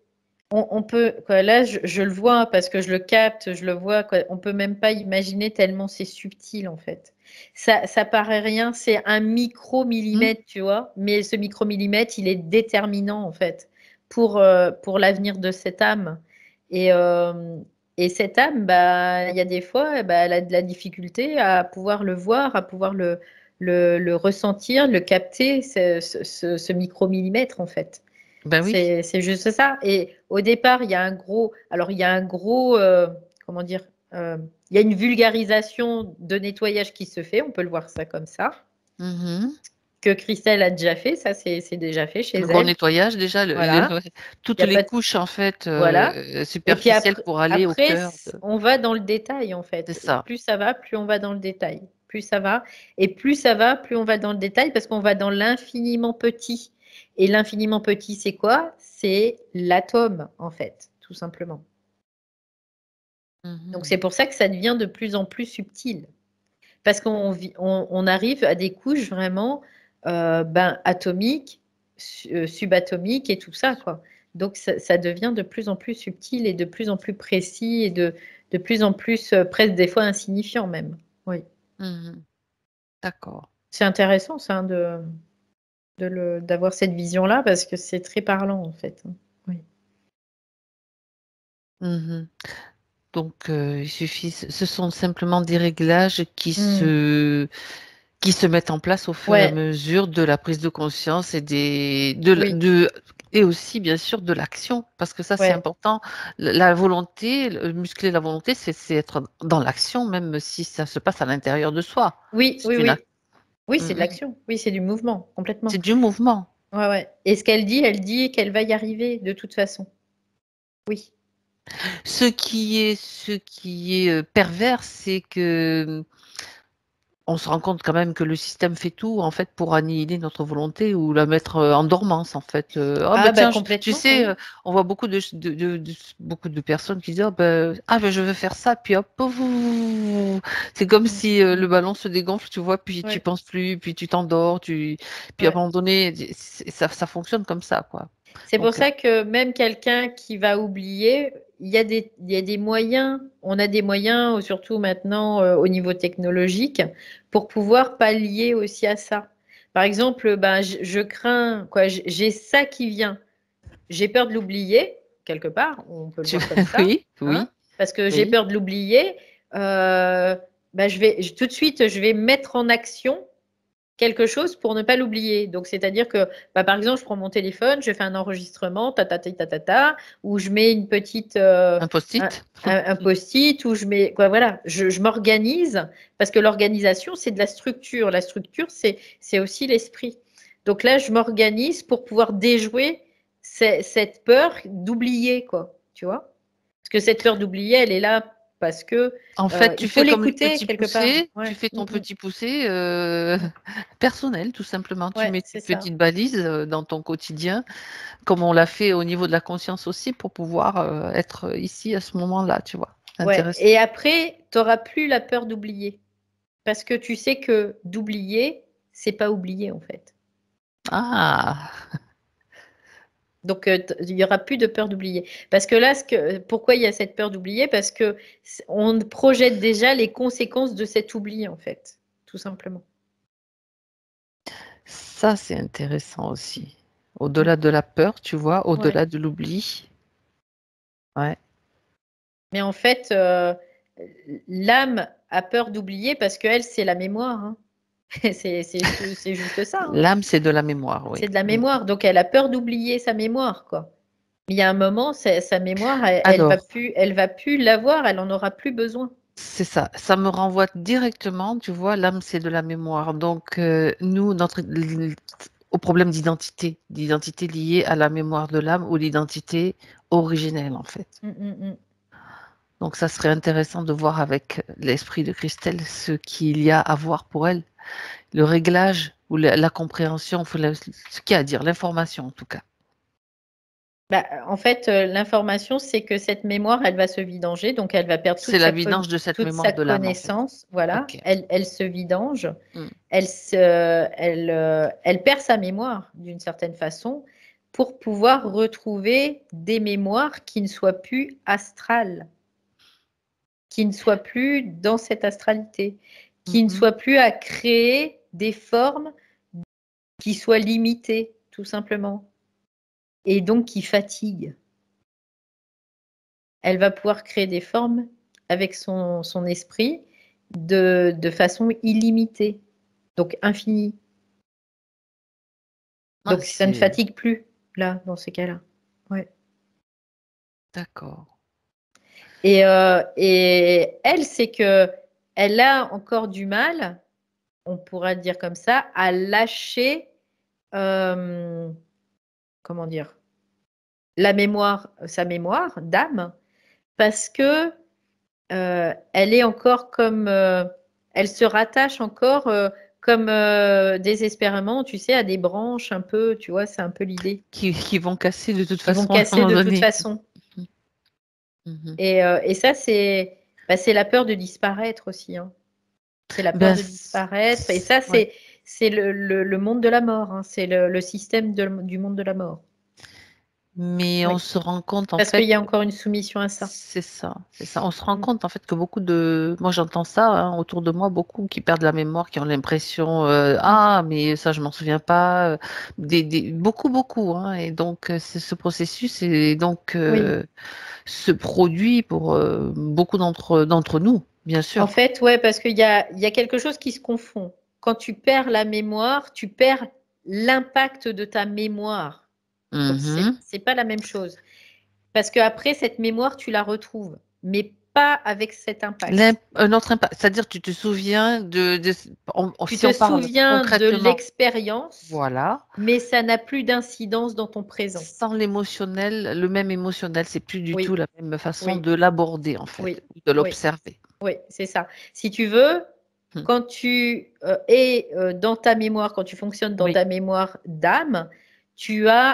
on peut, quoi, là, je le vois parce que je le capte, je le vois, quoi, on peut même pas imaginer tellement c'est subtil en fait. Ça paraît rien, c'est un Hmm. micro-millimètre, tu vois, mais ce micro-millimètre, il est déterminant en fait pour l'avenir de cette âme. Et, euh, et cette âme, bah, il y a des fois, bah, elle a de la difficulté à pouvoir le voir, à pouvoir le ressentir, le capter, ce micro-millimètre en fait. Ben oui, C'est juste ça. Et au départ, il y a un gros, alors il y a un gros, comment dire, il y a une vulgarisation de nettoyage qui se fait, on peut le voir ça comme ça, mhm. que Christelle a déjà fait, ça c'est déjà fait chez Le gros elle. nettoyage déjà, Voilà. ouais, Il toutes y a les pas de- couches en fait voilà. Et puis superficielles pour aller au après, cœur on va dans le détail en c'est fait. ça. Plus ça va, plus on va dans le détail. Plus ça va. Et plus ça va, plus on va dans le détail parce qu'on va dans l'infiniment petit. Et l'infiniment petit, c'est quoi? C'est l'atome en fait, tout simplement. Donc Mhm. c'est pour ça que ça devient de plus en plus subtil. Parce on arrive à des couches vraiment ben, atomiques, subatomiques et tout ça, quoi. Donc ça devient de plus en plus subtil et de plus en plus précis et de plus en plus presque des fois insignifiant même. Oui. Mhm. D'accord. C'est intéressant ça hein, d'avoir cette vision-là parce que c'est très parlant en fait. Oui. Mhm. Donc, il suffit, ce sont simplement des réglages Mm. qui se mettent en place au fur et à Ouais, mesure de la prise de conscience et oui, et aussi, bien sûr, de l'action, parce que ça, c'est ouais. important. La volonté, muscler la volonté, c'est être dans l'action, même si ça se passe à l'intérieur de soi. Oui, oui, C'est une oui. ac- Oui, c'est de Mhm. l'action. Oui, c'est du mouvement, complètement. C'est du mouvement. Ouais, ouais. Et ce elle dit qu'elle va y arriver de toute façon. Oui. Ce qui est pervers, c'est que on se rend compte quand même que le système fait tout en fait pour annihiler notre volonté ou la mettre en dormance en fait. Ah bah Ah, bah tiens, tu complètement, sais, oui. on voit beaucoup de personnes qui disent ah ben je veux faire ça puis hop, pouf, c'est comme Mm, si le mm. ballon se dégonfle, tu vois, puis tu Ouais, penses plus, puis tu t'endors, puis à un ouais. moment donné ça fonctionne comme ça quoi. C'est pour Donc ça que même quelqu'un qui va oublier, il y a des moyens, on a des moyens, surtout maintenant au niveau technologique, pour pouvoir pallier aussi à ça. Par exemple, ben, je crains, quoi, j'ai ça qui vient. J'ai peur de l'oublier, quelque part, on peut le tu voir comme ça, oui, hein, oui, parce que j'ai oui. peur de l'oublier. Ben, tout de suite, je vais mettre en action quelque chose pour ne pas l'oublier. Donc, c'est-à-dire que, bah, par exemple, je prends mon téléphone, je fais un enregistrement, ou je mets une petite, Un post-it. un post-it, ou je mets, quoi, voilà, je m'organise, parce que l'organisation, c'est de la structure. La structure, c'est aussi l'esprit. Donc là, je m'organise pour pouvoir déjouer cette peur d'oublier, quoi, tu vois? Parce que cette peur d'oublier, elle est là parce que En fait, il tu faut fais comme le l'écouter petit quelque part. poussé, tu Ouais. fais ton Mm, petit poussé mm. personnel, tout simplement. Tu Ouais, mets une c'est ça. petite balise dans ton quotidien, comme on l'a fait au niveau de la conscience aussi, pour pouvoir être ici à ce moment-là, tu vois. Ouais. Intéressant. Et après, tu n'auras plus la peur d'oublier. Parce que tu sais que d'oublier, c'est pas oublier en fait. Ah, Donc, il n'y aura plus de peur d'oublier. Parce que là, pourquoi il y a cette peur d'oublier? Parce que on projette déjà les conséquences de cet oubli, en fait, tout simplement. ça c'est intéressant aussi. Mm. Au-delà de la peur, tu vois, Ouais. au-delà de l'oubli. Ouais. Mais en fait, l'âme a peur d'oublier parce qu'elle, c'est la mémoire, hein. C'est juste ça, hein. L'âme, c'est de la mémoire, oui. C'est de la Mm. mémoire. Donc, elle a peur d'oublier sa mémoire, quoi. Mais il y a un moment, sa mémoire, Alors, elle va plus l'avoir, elle en aura plus besoin. c'est ça. Ça me renvoie directement, tu vois, l'âme, c'est de la mémoire. Donc, nous, au problème d'identité liée à la mémoire de l'âme ou l'identité originelle, en fait. Mm, mm, mm. Donc, ça serait intéressant de voir avec l'esprit de Christelle ce qu'il y a à voir pour elle, le réglage ou la compréhension, ce qu'il y a à dire, l'information en tout cas. Bah, en fait, l'information, c'est que cette mémoire, elle va se vidanger, donc elle va perdre C'est la vidange de cette toute sa mémoire de l'âme, en fait. connaissance. Voilà, Ok. elle se vidange, Hmm. elle perd sa mémoire d'une certaine façon pour pouvoir retrouver des mémoires qui ne soient plus astrales, qui ne soient plus dans cette astralité, qui ne Mhm. soient plus à créer des formes qui soient limitées, tout simplement, et donc qui fatiguent. Elle va pouvoir créer des formes avec son esprit de façon illimitée, donc infinie. Ah, Donc ça ne c'est fatigue plus, là, dans ces cas-là. Ouais. d'accord. Et elle, c'est que elle a encore du mal, on pourra dire comme ça, à lâcher, comment dire, la mémoire, sa mémoire d'âme, parce que elle est encore comme, elle se rattache encore comme désespérément, tu sais, à des branches un peu, tu vois, c'est un peu l'idée. Qui vont casser de toute Ils vont façon à un casser moment de toute donné. façon. Mhm. Et ça, c'est la peur de disparaître aussi, hein. C'est la peur Ben, de disparaître. Et ça, ouais. c'est le monde de la mort, hein. C'est le système du monde de la mort. Mais on Oui, se rend compte, en parce qu'il fait, y a encore une soumission à ça. c'est ça, c'est ça. On se rend Mm. compte, en fait, que beaucoup de... Moi, j'entends ça hein, autour de moi, beaucoup qui perdent la mémoire, qui ont l'impression, Mm. ah, mais ça, je m'en souviens pas. Beaucoup, beaucoup. Hein. Et donc, c'est ce processus et donc Oui. se produit pour beaucoup d'entre nous, bien En sûr. fait, ouais, parce qu'il y a quelque chose qui se confond. Quand tu perds la mémoire, tu perds l'impact de ta mémoire. Donc, Mhm. c'est pas la même chose. Parce qu'après, cette mémoire, tu la retrouves, mais pas avec cet impact. Un autre impact, c'est-à-dire tu te souviens Tu si te on parle souviens de concrètement, l'expérience, voilà, mais ça n'a plus d'incidence dans ton présent. sans l'émotionnel, le même émotionnel, c'est plus du tout Oui, la même façon oui, de l'aborder en fait, oui, de oui, l'observer. oui, c'est ça. Si tu veux, Hmm. quand tu es dans ta mémoire, quand tu fonctionnes dans Oui, ta mémoire d'âme,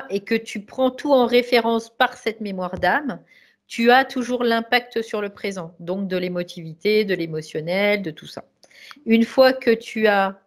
et que tu prends tout en référence par cette mémoire d'âme, tu as toujours l'impact sur le présent, donc de l'émotivité, de l'émotionnel, de tout ça. Une fois que tu as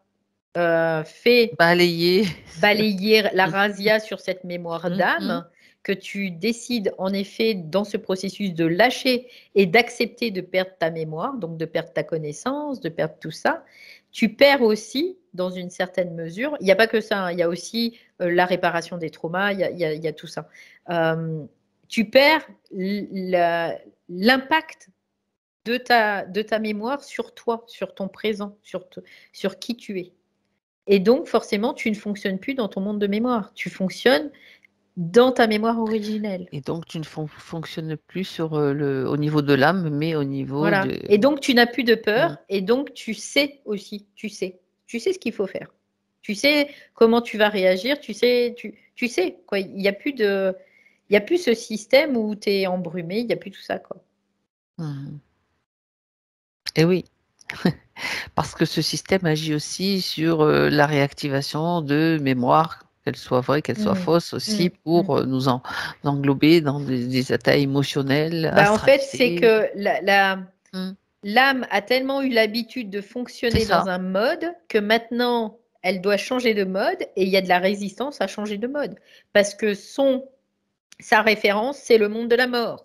fait balayer. balayer la razzia sur cette mémoire Mhm. d'âme, que tu décides en effet dans ce processus de lâcher et d'accepter de perdre ta mémoire, donc de perdre ta connaissance, de perdre tout ça, tu perds aussi, dans une certaine mesure, il n'y a pas que ça, hein, il y a aussi la réparation des traumas, il y a tout ça. Euh, Tu perds l'impact de ta mémoire sur toi, sur ton présent, sur qui tu es. Et donc, forcément, tu ne fonctionnes plus dans ton monde de mémoire. Tu fonctionnes dans ta mémoire originelle. Et donc tu ne fonctionnes plus sur au niveau de l'âme, mais au niveau Voilà. de. Et donc, tu n'as plus de Hmm. peur. Et donc, tu sais aussi. Tu sais. Tu sais ce qu'il faut faire. Tu sais comment tu vas réagir. Tu sais, quoi. Il y a plus ce système où tu es embrumé. Il n'y a plus tout ça, quoi. Mhm. Et oui. Parce que ce système agit aussi sur la réactivation de mémoire, qu'elle soit vraie, qu'elle soit Mm, fausse mm, aussi, mm. pour englober dans des états émotionnels, Bah, en fait, c'est astralisés. que Hmm. l'âme a tellement eu l'habitude de C'est fonctionner ça. dans un mode que maintenant, elle doit changer de mode et il y a de la résistance à changer de mode. Parce que sa référence, c'est le monde de la mort.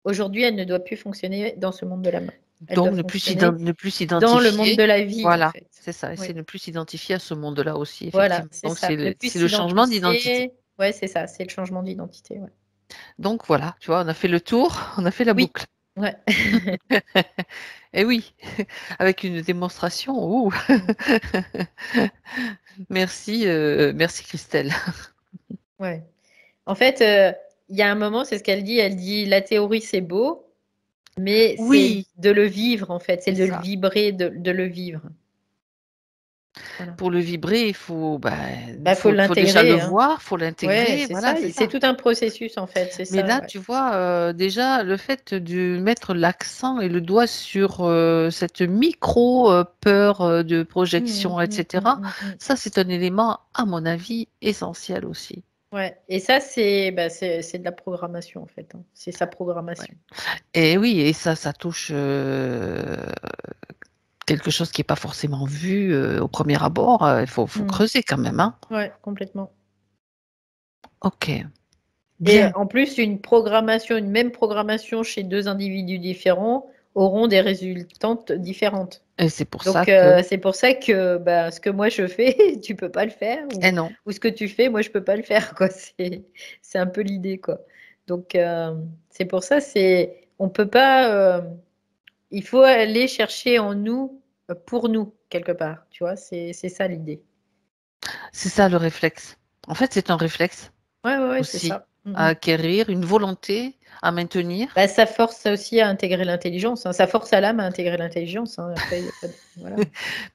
Aujourd'hui, elle ne doit plus fonctionner dans ce monde de la mort. Elle doit Donc, fonctionner ne plus dans le monde de s'identifier. la vie, en Voilà, fait. c'est ça. Oui, Essayer de ne plus s'identifier à ce monde-là aussi, voilà, effectivement. c'est Donc, ça. Ne plus c'est le changement d'identité. s'identifier. Ouais, c'est ça, c'est le changement d'identité. Ouais. Donc, voilà, tu vois, on a fait le tour, on a fait la Oui, boucle. ouais. Et oui, avec une démonstration. Ouh. Merci, merci Christelle. Ouais. En fait, il y a un moment, c'est ce qu'elle dit. Elle dit, la théorie, c'est beau, mais c'est Oui, de le vivre, en fait. C'est c'est de le ça. vibrer, de le vivre. Voilà. Pour le vibrer, Bah, faut faut déjà le l'intégrer, hein. voir, faut Ouais, l'intégrer. c'est Voilà, ça. c'est C'est ça. tout un processus, en fait. C'est Mais ça, là, ouais. tu vois, déjà, le fait de mettre l'accent et le doigt sur cette micro-peur de Mmh, projection, mmh, mmh, etc., mmh, mmh. ça, c'est un élément, à mon avis, essentiel aussi. Ouais. Et ça, c'est de la programmation, en fait, hein. C'est sa Ouais. programmation. Et oui, et ça touche quelque chose qui n'est pas forcément vu au premier abord. Il faut Mmh. creuser quand même, hein. Ouais, complètement. Ok, Et bien. en plus, une même programmation chez deux individus différents auront des résultantes différentes. Et c'est pour ça Donc, que... c'est pour ça que bah, ce que moi je fais, tu peux pas le faire, Eh non. ou ce que tu fais, moi je peux pas le faire, quoi. C'est un peu l'idée, quoi. Donc, c'est pour ça, on peut pas, il faut aller chercher en nous, pour nous, quelque part, tu vois, c'est ça l'idée. C'est ça le réflexe. En fait, c'est un réflexe Ouais, ouais, ouais, c'est aussi ça. Mm, à mm. acquérir, une volonté à maintenir. Bah, ça force aussi à intégrer l'intelligence, hein. Ça force à l'âme à intégrer l'intelligence, hein. Après, il y a pas voilà.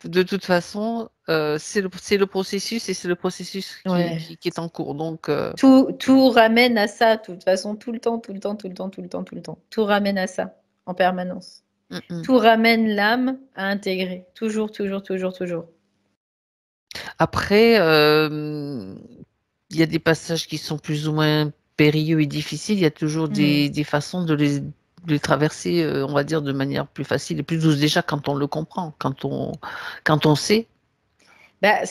De toute façon, c'est le processus et c'est le processus Ouais. qui est en cours. Donc, Tout ramène à ça, de toute façon, tout le temps, tout le temps, tout le temps, tout le temps, tout le temps. Tout ramène à ça, en permanence. mm, mm. Tout ramène l'âme à intégrer. Toujours, toujours, toujours, toujours. Après, il y a des passages qui sont plus ou moins périlleux et difficiles. Il y a toujours Hmm. des façons de les traverser, on va dire, de manière plus facile et plus douce déjà quand on le comprend, quand on sait. Bah,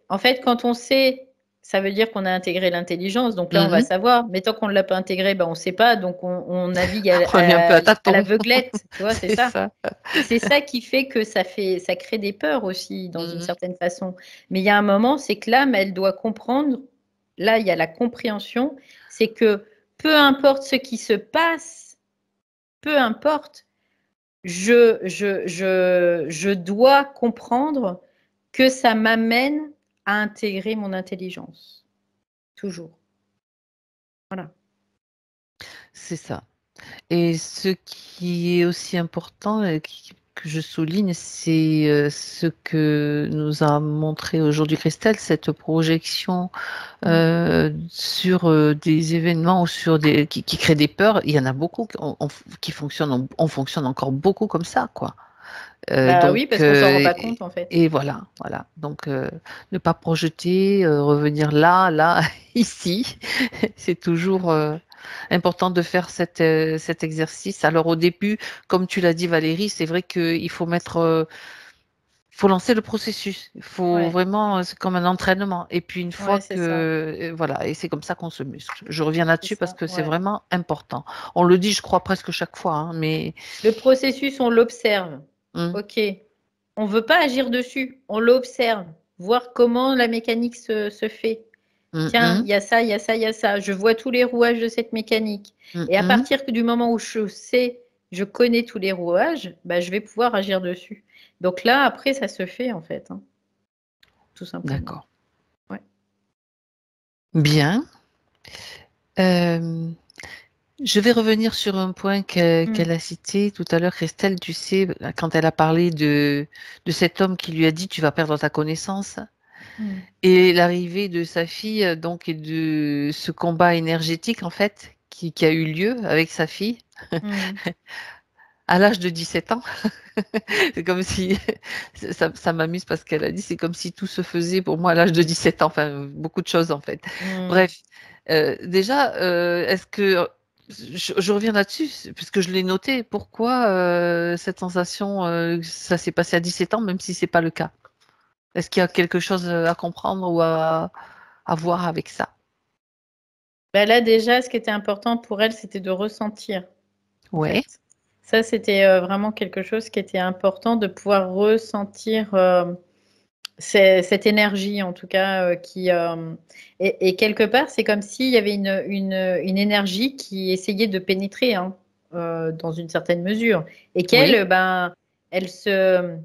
en fait, quand on sait. ça veut dire qu'on a intégré l'intelligence. Donc là, on va Mhm. savoir. Mais tant qu'on ne l'a pas intégré, ben, on ne sait pas. Donc on navigue On est un peu à à tâtons. l'aveuglette. Tu vois, c'est C'est ça. ça. Et c'est ça qui fait que ça crée des peurs aussi, dans une Mhm. certaine façon. Mais il y a un moment, c'est que l'âme, elle doit comprendre. Là, il y a la compréhension. C'est que peu importe ce qui se passe, peu importe, je dois comprendre que ça m'amène à intégrer mon intelligence. Toujours. Voilà. C'est ça. Et ce qui est aussi important et que je souligne, c'est ce que nous a montré aujourd'hui Christelle, cette projection sur des événements ou sur qui créent des peurs. Il y en a beaucoup qui fonctionnent, on fonctionne encore beaucoup comme ça, quoi. Bah oui, Donc, parce qu'on s'en rend pas compte en fait. et voilà, voilà. Donc, ne pas projeter, revenir là, là, ici. C'est toujours important de faire cet exercice. Alors, au début, comme tu l'as dit, Valérie, c'est vrai qu'il faut faut lancer le processus. Il faut Ouais, vraiment, c'est comme un entraînement. Et puis, une fois ouais, c'est que, ça, voilà, et c'est comme ça qu'on se muscle. Je reviens c'est là-dessus parce ça, que c'est ouais. vraiment important. On le dit, je crois, presque chaque fois, hein, mais, Le processus, on l'observe. hum, Ok. On veut pas agir dessus, on l'observe, voir comment la mécanique se fait. hum, Tiens, hum, il y a ça, il y a ça, il y a ça. Je vois tous les rouages de cette mécanique. Et à hum. partir du moment où je sais, je connais tous les rouages, bah, je vais pouvoir agir dessus. Donc là, après, ça se fait en fait, hein, tout simplement. D'accord. Ouais. Bien. Euh, je vais revenir sur un point Mm, qu'elle a cité tout à l'heure, Christelle, tu sais, quand elle a parlé de cet homme qui lui a dit tu vas perdre ta connaissance, mm, et l'arrivée de sa fille, donc, et de ce combat énergétique, en fait, qui a eu lieu avec sa fille mm. à l'âge de 17 ans. C'est comme si, ça m'amuse parce qu'elle a dit, c'est comme si tout se faisait pour moi à l'âge de 17 ans, enfin, beaucoup de choses, en fait. Mm. Bref, déjà, est-ce que je reviens là-dessus, puisque je l'ai noté. Pourquoi cette sensation, ça s'est passé à 17 ans, même si c'est pas le cas? Est-ce qu'il y a quelque chose à comprendre ou à voir avec ça? Bah là, déjà, ce qui était important pour elle, c'était de ressentir, en Ouais, fait. Ça, c'était vraiment quelque chose qui était important, de pouvoir ressentir cette énergie, en tout cas, et quelque part, c'est comme s'il y avait une énergie qui essayait de pénétrer, hein, dans une certaine mesure. Et oui. qu'elle, ben, elle se,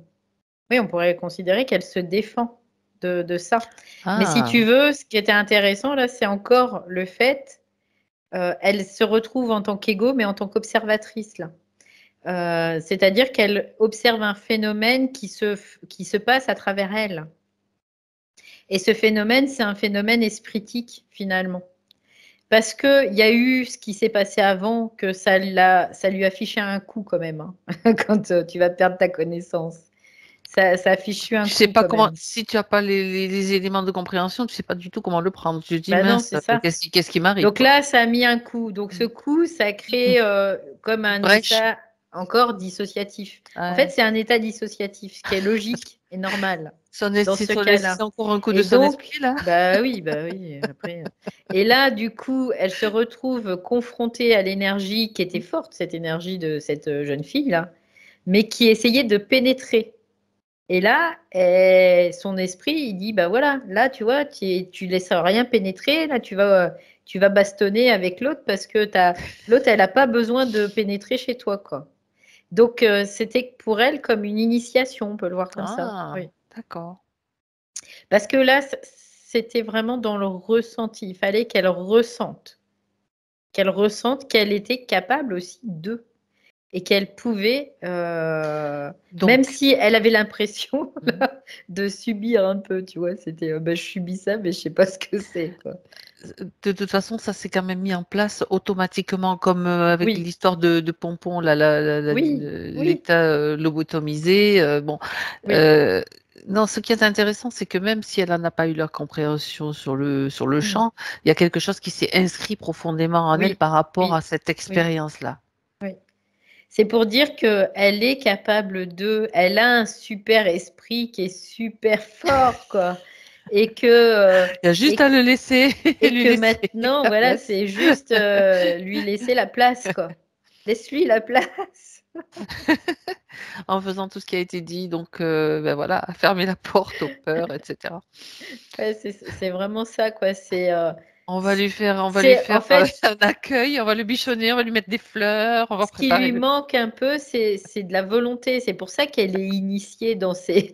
oui, on pourrait considérer qu'elle se défend de ça. Mais si tu Ah, veux, ce qui était intéressant là, c'est encore le fait, elle se retrouve en tant qu'ego, mais en tant qu'observatrice là. C'est-à-dire qu'elle observe un phénomène qui se passe à travers elle. Et ce phénomène, c'est un phénomène espritique finalement. Parce qu'il y a eu ce qui s'est passé avant, que ça lui a fiché un coup quand même, hein, quand tu vas perdre ta connaissance. Ça a fichu un tu sais coup pas quand comment, même. si tu as pas les éléments de compréhension, tu sais pas du tout comment le prendre. Tu te dis, Ben non, mince, c'est ça. qu'est-ce qui m'arrive, Donc quoi. là, ça a mis un coup. Donc ce coup, ça crée comme Une un brèche. état encore dissociatif. En fait, Ouais. c'est un état dissociatif, ce qui est logique et normal dans ce C'est cas-là. encore un coup de Et son donc, esprit, là. bah oui, après. Et là, du coup, elle se retrouve confrontée à l'énergie qui était forte, cette énergie de cette jeune fille-là, mais qui essayait de pénétrer. Et là, son esprit, il dit, bah voilà, là, tu vois, tu laisses rien pénétrer, là, tu vas bastonner avec l'autre parce que l'autre, elle n'a pas besoin de pénétrer chez toi, quoi. Donc, c'était pour elle comme une initiation, on peut le voir comme ça. Ah, Oui. d'accord. Parce que là, c'était vraiment dans le ressenti. Il fallait qu'elle ressente qu'elle était capable aussi d'eux. Et qu'elle pouvait, même Donc, si elle avait l'impression mhm. là, de subir un peu, tu vois, c'était bah, je subis ça, mais je sais pas ce que c'est, quoi. De toute façon, ça s'est quand même mis en place automatiquement, comme avec Oui, l'histoire de Pompon, oui, oui, l'état lobotomisé. Bon, oui. euh, non, ce qui est intéressant, c'est que même si elle n'en a pas eu la compréhension sur le Mm, champ, il y a quelque chose qui s'est inscrit profondément en elle oui, par rapport à oui, cette oui, expérience-là. oui. C'est pour dire qu'elle est capable de, elle a un super esprit qui est super fort, quoi. et que, Il y a juste et, à le laisser, et lui que laisser maintenant, la voilà, place. c'est juste lui laisser la place, quoi. Laisse-lui la place. En faisant tout ce qui a été dit, donc ben voilà, fermer la porte aux peurs, etc. Ouais, c'est vraiment ça, quoi. On va lui faire, En fait, un accueil, on va le bichonner, on va lui mettre des fleurs, on va ce qui préparer lui manque un peu, c'est de la volonté. C'est pour ça qu'elle est initiée dans la ces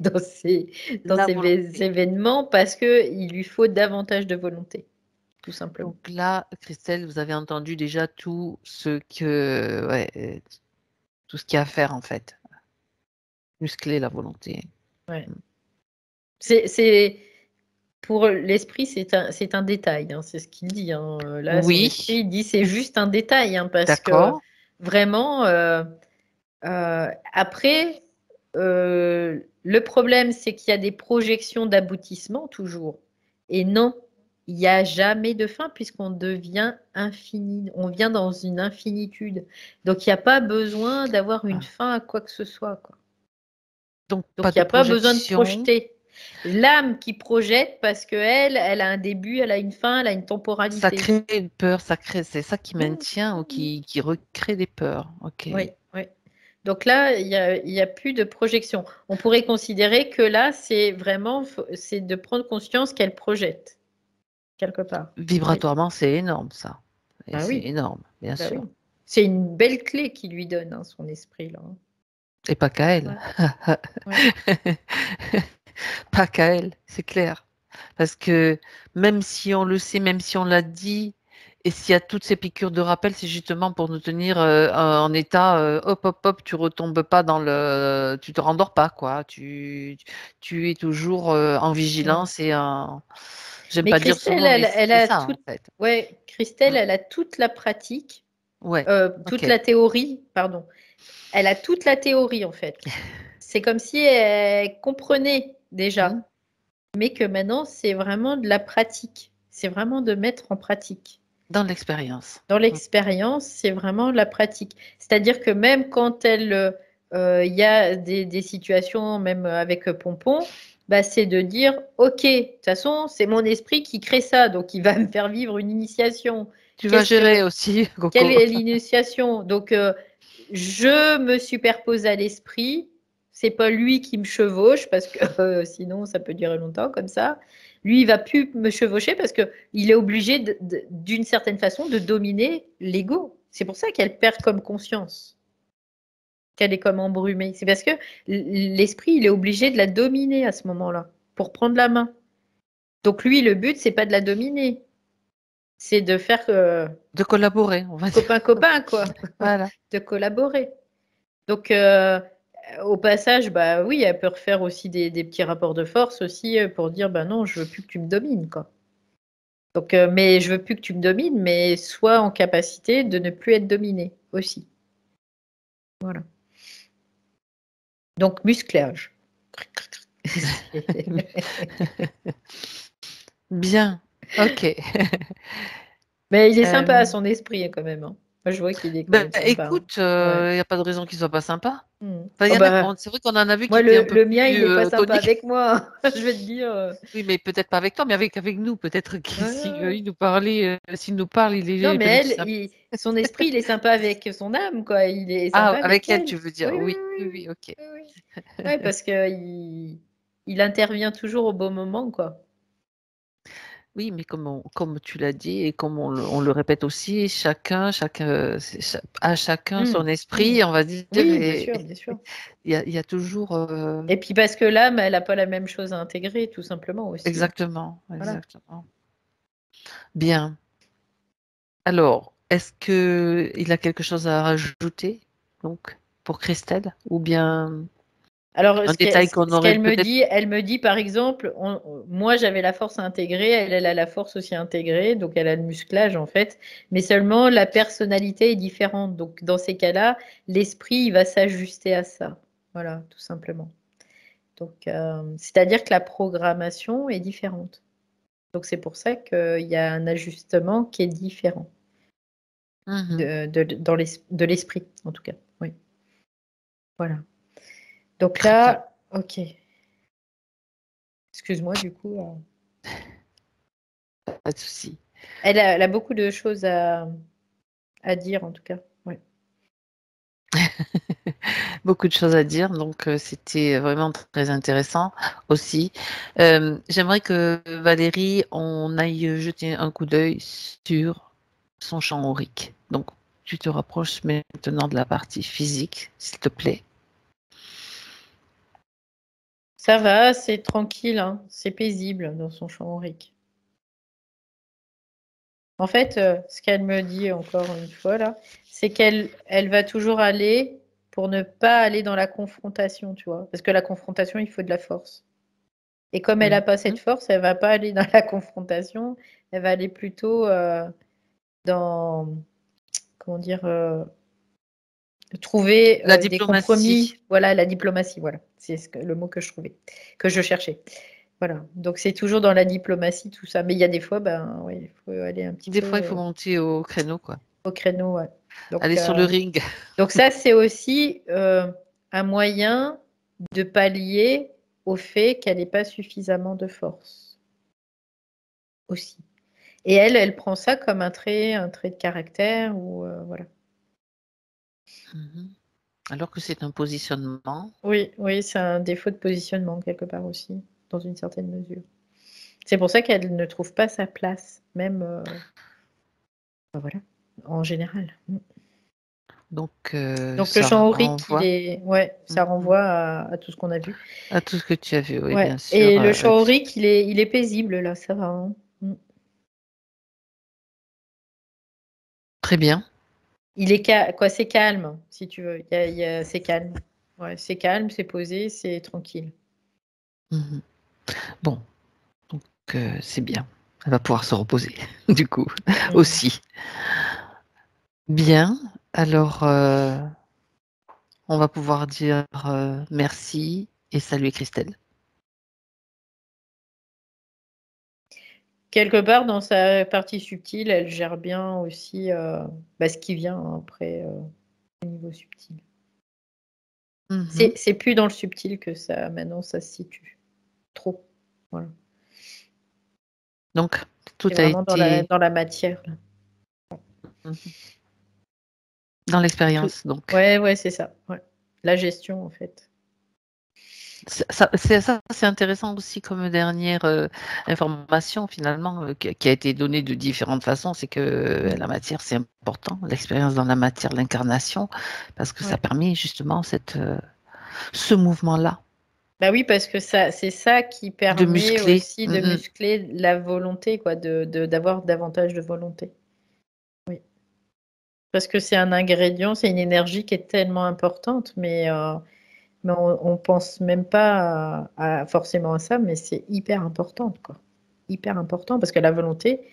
volonté. événements, parce qu'il lui faut davantage de volonté, tout simplement. Donc là, Christelle, vous avez entendu déjà ouais, tout ce qu'il y a à faire en fait. Muscler la volonté. Ouais. C'est pour l'esprit, c'est un détail, hein, c'est ce qu'il dit, hein. Là, son esprit, Oui, il dit c'est juste un détail, hein, parce que d'accord. vraiment, après, le problème, c'est qu'il y a des projections d'aboutissement toujours. Et non, il n'y a jamais de fin puisqu'on devient infini. On vient dans une infinitude. Donc, il n'y a pas besoin d'avoir une Ah. fin à quoi que ce soit, quoi. Donc pas Donc, il n'y de a pas besoin de projection. projeter. L'âme qui projette parce qu'elle, elle a un début, elle a une fin, elle a une Ça temporalité. crée une peur, c'est ça qui Mmh, maintient ou mmh. qui recrée des peurs. Ok. Oui, oui. Donc là, il y a plus de projection. On pourrait considérer que là, c'est vraiment, c'est de prendre conscience qu'elle projette quelque part. Oui, Vibratoirement, c'est énorme ça. Et bah c'est oui, énorme, bien bah sûr. oui. C'est une belle clé qui lui donne, hein, son esprit là, hein. Et pas qu'à elle. Ouais, ouais. Pas qu'à elle, c'est clair. Parce que même si on le sait, même si on l'a dit, et s'il y a toutes ces piqûres de rappel, c'est justement pour nous tenir en état, hop, hop, hop, tu retombes pas tu te rendors pas, quoi. Tu es toujours en Mm. vigilance et j'aime Mais pas dire ce Christelle, mot, mais elle c'est a ça, en toute, fait. ouais, Christelle, Mm. elle a toute la pratique, Ouais, toute ok. la théorie, pardon. Elle a toute la théorie en fait. C'est comme si elle comprenait Mm. déjà, mais que maintenant, c'est vraiment de la pratique. C'est vraiment de mettre en pratique. Dans l'expérience. Dans Mm. l'expérience, c'est vraiment la pratique. C'est-à-dire que même quand il y a des situations, même avec Pompon, bah, c'est de dire, OK, de toute façon, c'est mon esprit qui crée ça, donc il va me faire vivre une initiation. Tu vas Qu'est-ce gérer que, aussi, quelle Coco. est l'initiation? Donc, je me superpose à l'esprit. C'est pas lui qui me chevauche parce que sinon ça peut durer longtemps comme ça. Lui, il va plus me chevaucher parce que il est obligé d'une certaine façon de dominer l'ego. C'est pour ça qu'elle perd comme conscience, qu'elle est comme embrumée. C'est parce que l'esprit, il est obligé de la dominer à ce moment-là pour prendre la main. Donc lui, le but, c'est pas de la dominer, c'est de faire De collaborer, on va dire. copain-copain, quoi, Voilà. de collaborer. Donc, au passage, bah oui, elle peut refaire aussi des petits rapports de force aussi pour dire, bah non, je veux plus que tu me domines, quoi. Donc, mais je veux plus que tu me domines, mais sois en capacité de ne plus être dominé aussi. Voilà. Donc, musclage. Bien. Ok. Mais il est sympa, Euh, son esprit, quand même, hein. Moi, je vois qu'il est quand ben, même sympa, hein. écoute, il Ouais. n'y a pas de raison qu'il soit pas sympa. Mm. Enfin, Oh bah, c'est vrai qu'on en a vu qui moi, étaient un peu le mien, il plus n'est pas sympa toniques. avec moi, hein. Je vais te dire. Oui, mais peut-être pas avec toi, mais avec nous. Peut-être que Ouais, ouais, si ouais. il nous parlait, s'il nous parle, il Non, est mais pas du tout elle, sympa. son esprit, il est sympa avec son âme, quoi. Il est Ah, sympa avec avec elle, elle. tu veux Oui, dire. oui, Oui, oui, oui, oui, oui, ok. oui, oui. Ouais, parce que il intervient toujours au bon moment, quoi. Oui, mais comme tu l'as dit et comme on le répète aussi, à chacun Mm, son mm. esprit, on va dire, Oui, bien et sûr, bien sûr. il y a toujours Et puis parce que l'âme, elle n'a pas la même chose à intégrer, tout simplement aussi, hein. exactement, Voilà. exactement. Bien. Alors, est-ce que il a quelque chose à rajouter, donc, pour Christelle, ou bien Alors, un détail qu'on ce aurait qu'elle me peut-être. dit, elle me dit par exemple, moi j'avais la force à intégrer, elle a la force aussi à intégrer, donc elle a le musclage en fait, mais seulement la personnalité est différente. Donc dans ces cas-là, l'esprit il va s'ajuster à ça. Voilà, tout simplement. Donc c'est-à-dire que la programmation est différente. Donc c'est pour ça qu'il y a un ajustement qui est différent Mhm. de l'esprit, en tout cas. Oui, voilà. Donc Très bien. là, ok. Excuse-moi du coup. Pas de souci. Elle a beaucoup de choses à dire, en tout cas. Ouais. Beaucoup de choses à dire, donc c'était vraiment très intéressant aussi. J'aimerais que Valérie, on aille jeter un coup d'œil sur son champ aurique. Donc, tu te rapproches maintenant de la partie physique, s'il te plaît. Ça va, c'est tranquille, hein. C'est paisible dans son champ aurique. En fait, ce qu'elle me dit encore une fois là, c'est qu'elle va toujours aller pour ne pas aller dans la confrontation, tu vois. Parce que la confrontation, il faut de la force. Et comme elle n'a pas cette force, elle va pas aller dans la confrontation, elle va aller plutôt dans, comment dire, trouver La des compromis. diplomatie. Voilà, la diplomatie, voilà. C'est le mot que je trouvais, que je cherchais. Voilà. Donc c'est toujours dans la diplomatie, tout ça. Mais il y a des fois, ben, ouais, il faut aller un petit Des peu fois, il faut monter au créneau, quoi. au créneau. Ouais. Aller sur le ring. Donc ça, c'est aussi un moyen de pallier au fait qu'elle n'ait pas suffisamment de force aussi. Et elle prend ça comme un trait de caractère ou voilà. Alors que c'est un positionnement. Oui, oui, c'est un défaut de positionnement quelque part aussi, dans une certaine mesure. C'est pour ça qu'elle ne trouve pas sa place, même ben voilà, en général. Donc, Donc le ça champ aurique, renvoie ouais, ça renvoie à tout ce qu'on a vu. à tout ce que tu as vu, oui, Ouais. bien sûr. Et le champ aurique, il est paisible là, ça va, hein. Très bien. Il est quoi, c'est calme, si tu veux. C'est calme. Ouais, c'est calme, c'est posé, c'est tranquille. Mhm. Bon, donc c'est bien. Elle va pouvoir se reposer, du coup, aussi. Bien. Alors, on va pouvoir dire merci et saluer Christelle. Quelque part, dans sa partie subtile, elle gère bien aussi bah, ce qui vient après au niveau subtil. Mhm. C'est plus dans le subtil que ça, maintenant, ça se situe. Trop. Voilà. Donc, tout C'est a vraiment été dans la matière, là. dans Tout. l'expérience. Donc, Ouais, ouais, c'est ça. Ouais. La gestion, en fait. c'est intéressant aussi comme dernière information finalement qui a été donnée de différentes façons, c'est que la matière c'est important, l'expérience dans la matière, l'incarnation, parce que ça Ouais. permet justement ce mouvement-là Bah oui, parce que c'est ça qui de permet muscler. aussi de muscler la volonté, quoi, d'avoir davantage de volonté. Oui. Parce que c'est un ingrédient, c'est une énergie qui est tellement importante, mais on pense même pas forcément à ça, mais c'est hyper importante, quoi. Hyper important, parce que la volonté,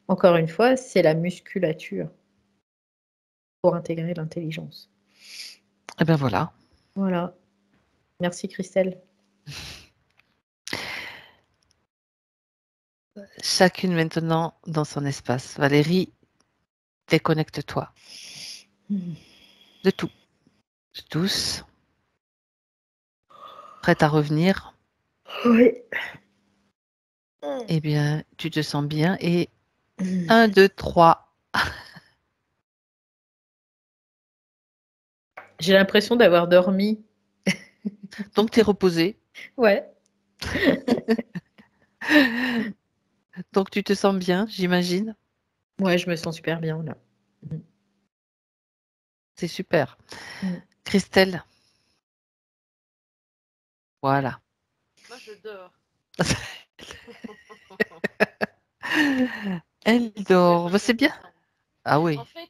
encore une fois, c'est la musculature pour intégrer l'intelligence. Et ben voilà. Voilà. Merci Christelle. Chacune maintenant dans son espace. Valérie, déconnecte-toi de tout, de tous. Prête à revenir. Oui. Eh bien, tu te sens bien et 1, 2, 3. J'ai l'impression d'avoir dormi. Donc, tu es reposé. Ouais. Donc, tu te sens bien, j'imagine. Ouais, je me sens super bien là. C'est super. Mm. Christelle, voilà. Moi, je dors. Elle Je dort. Bah, me c'est bien. détends. Ah oui. En fait,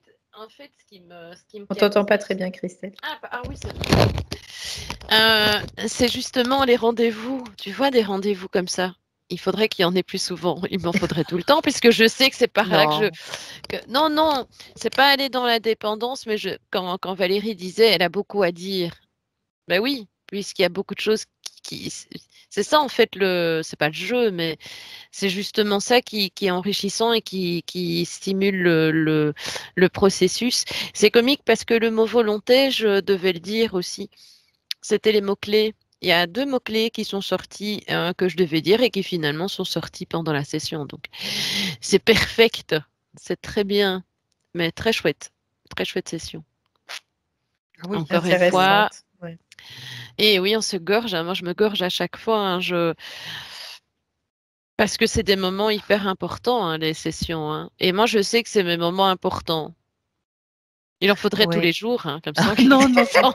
ce qui me On t'entend pas captive. très bien, Christelle. Ah oui, c'est vrai. C'est justement les rendez-vous. Tu vois, des rendez-vous comme ça. Il faudrait qu'il y en ait plus souvent. Il m'en faudrait tout le temps, puisque je sais que c'est par là Non. Non, non, c'est pas aller dans la dépendance, mais quand Valérie disait, elle a beaucoup à dire. Ben oui, puisqu'il y a beaucoup de choses c'est ça en fait c'est pas le jeu, mais c'est justement ça qui est enrichissant et qui stimule le processus. C'est comique parce que le mot volonté, je devais le dire aussi. C'était les mots-clés. il y a 2 mots-clés qui sont sortis, que je devais dire et qui finalement sont sortis pendant la session. Donc, c'est perfect. C'est très bien, mais très chouette session. Ah oui, Encore une fois. Intéressante. Ouais. Et oui, on se gorge. Moi, je me gorge à chaque fois. Parce que c'est des moments hyper importants, les sessions. Et moi, je sais que c'est mes moments importants. Il en faudrait tous ouais. les jours, comme Ah, ça. non, non, ça non.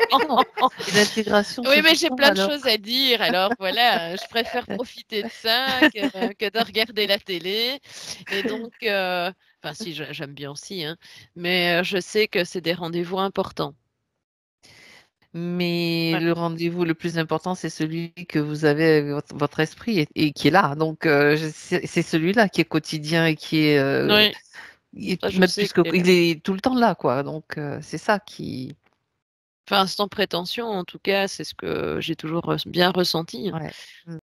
Et l'intégration, Oui, c'est mais tout j'ai le temps, plein de alors. choses à dire. Alors voilà, je préfère profiter de ça que de regarder la télé. Et donc, enfin, si, j'aime bien aussi, mais je sais que c'est des rendez-vous importants. Mais Ouais. le rendez-vous le plus important, c'est celui que vous avez avec votre esprit et qui est là. Donc, c'est celui-là qui est quotidien et qui est, Oui, ça, je même sais plus que, qu'il est là. il est tout le temps là, quoi. Donc, c'est ça qui. Enfin, sans prétention, en tout cas, c'est ce que j'ai toujours bien ressenti. Ouais.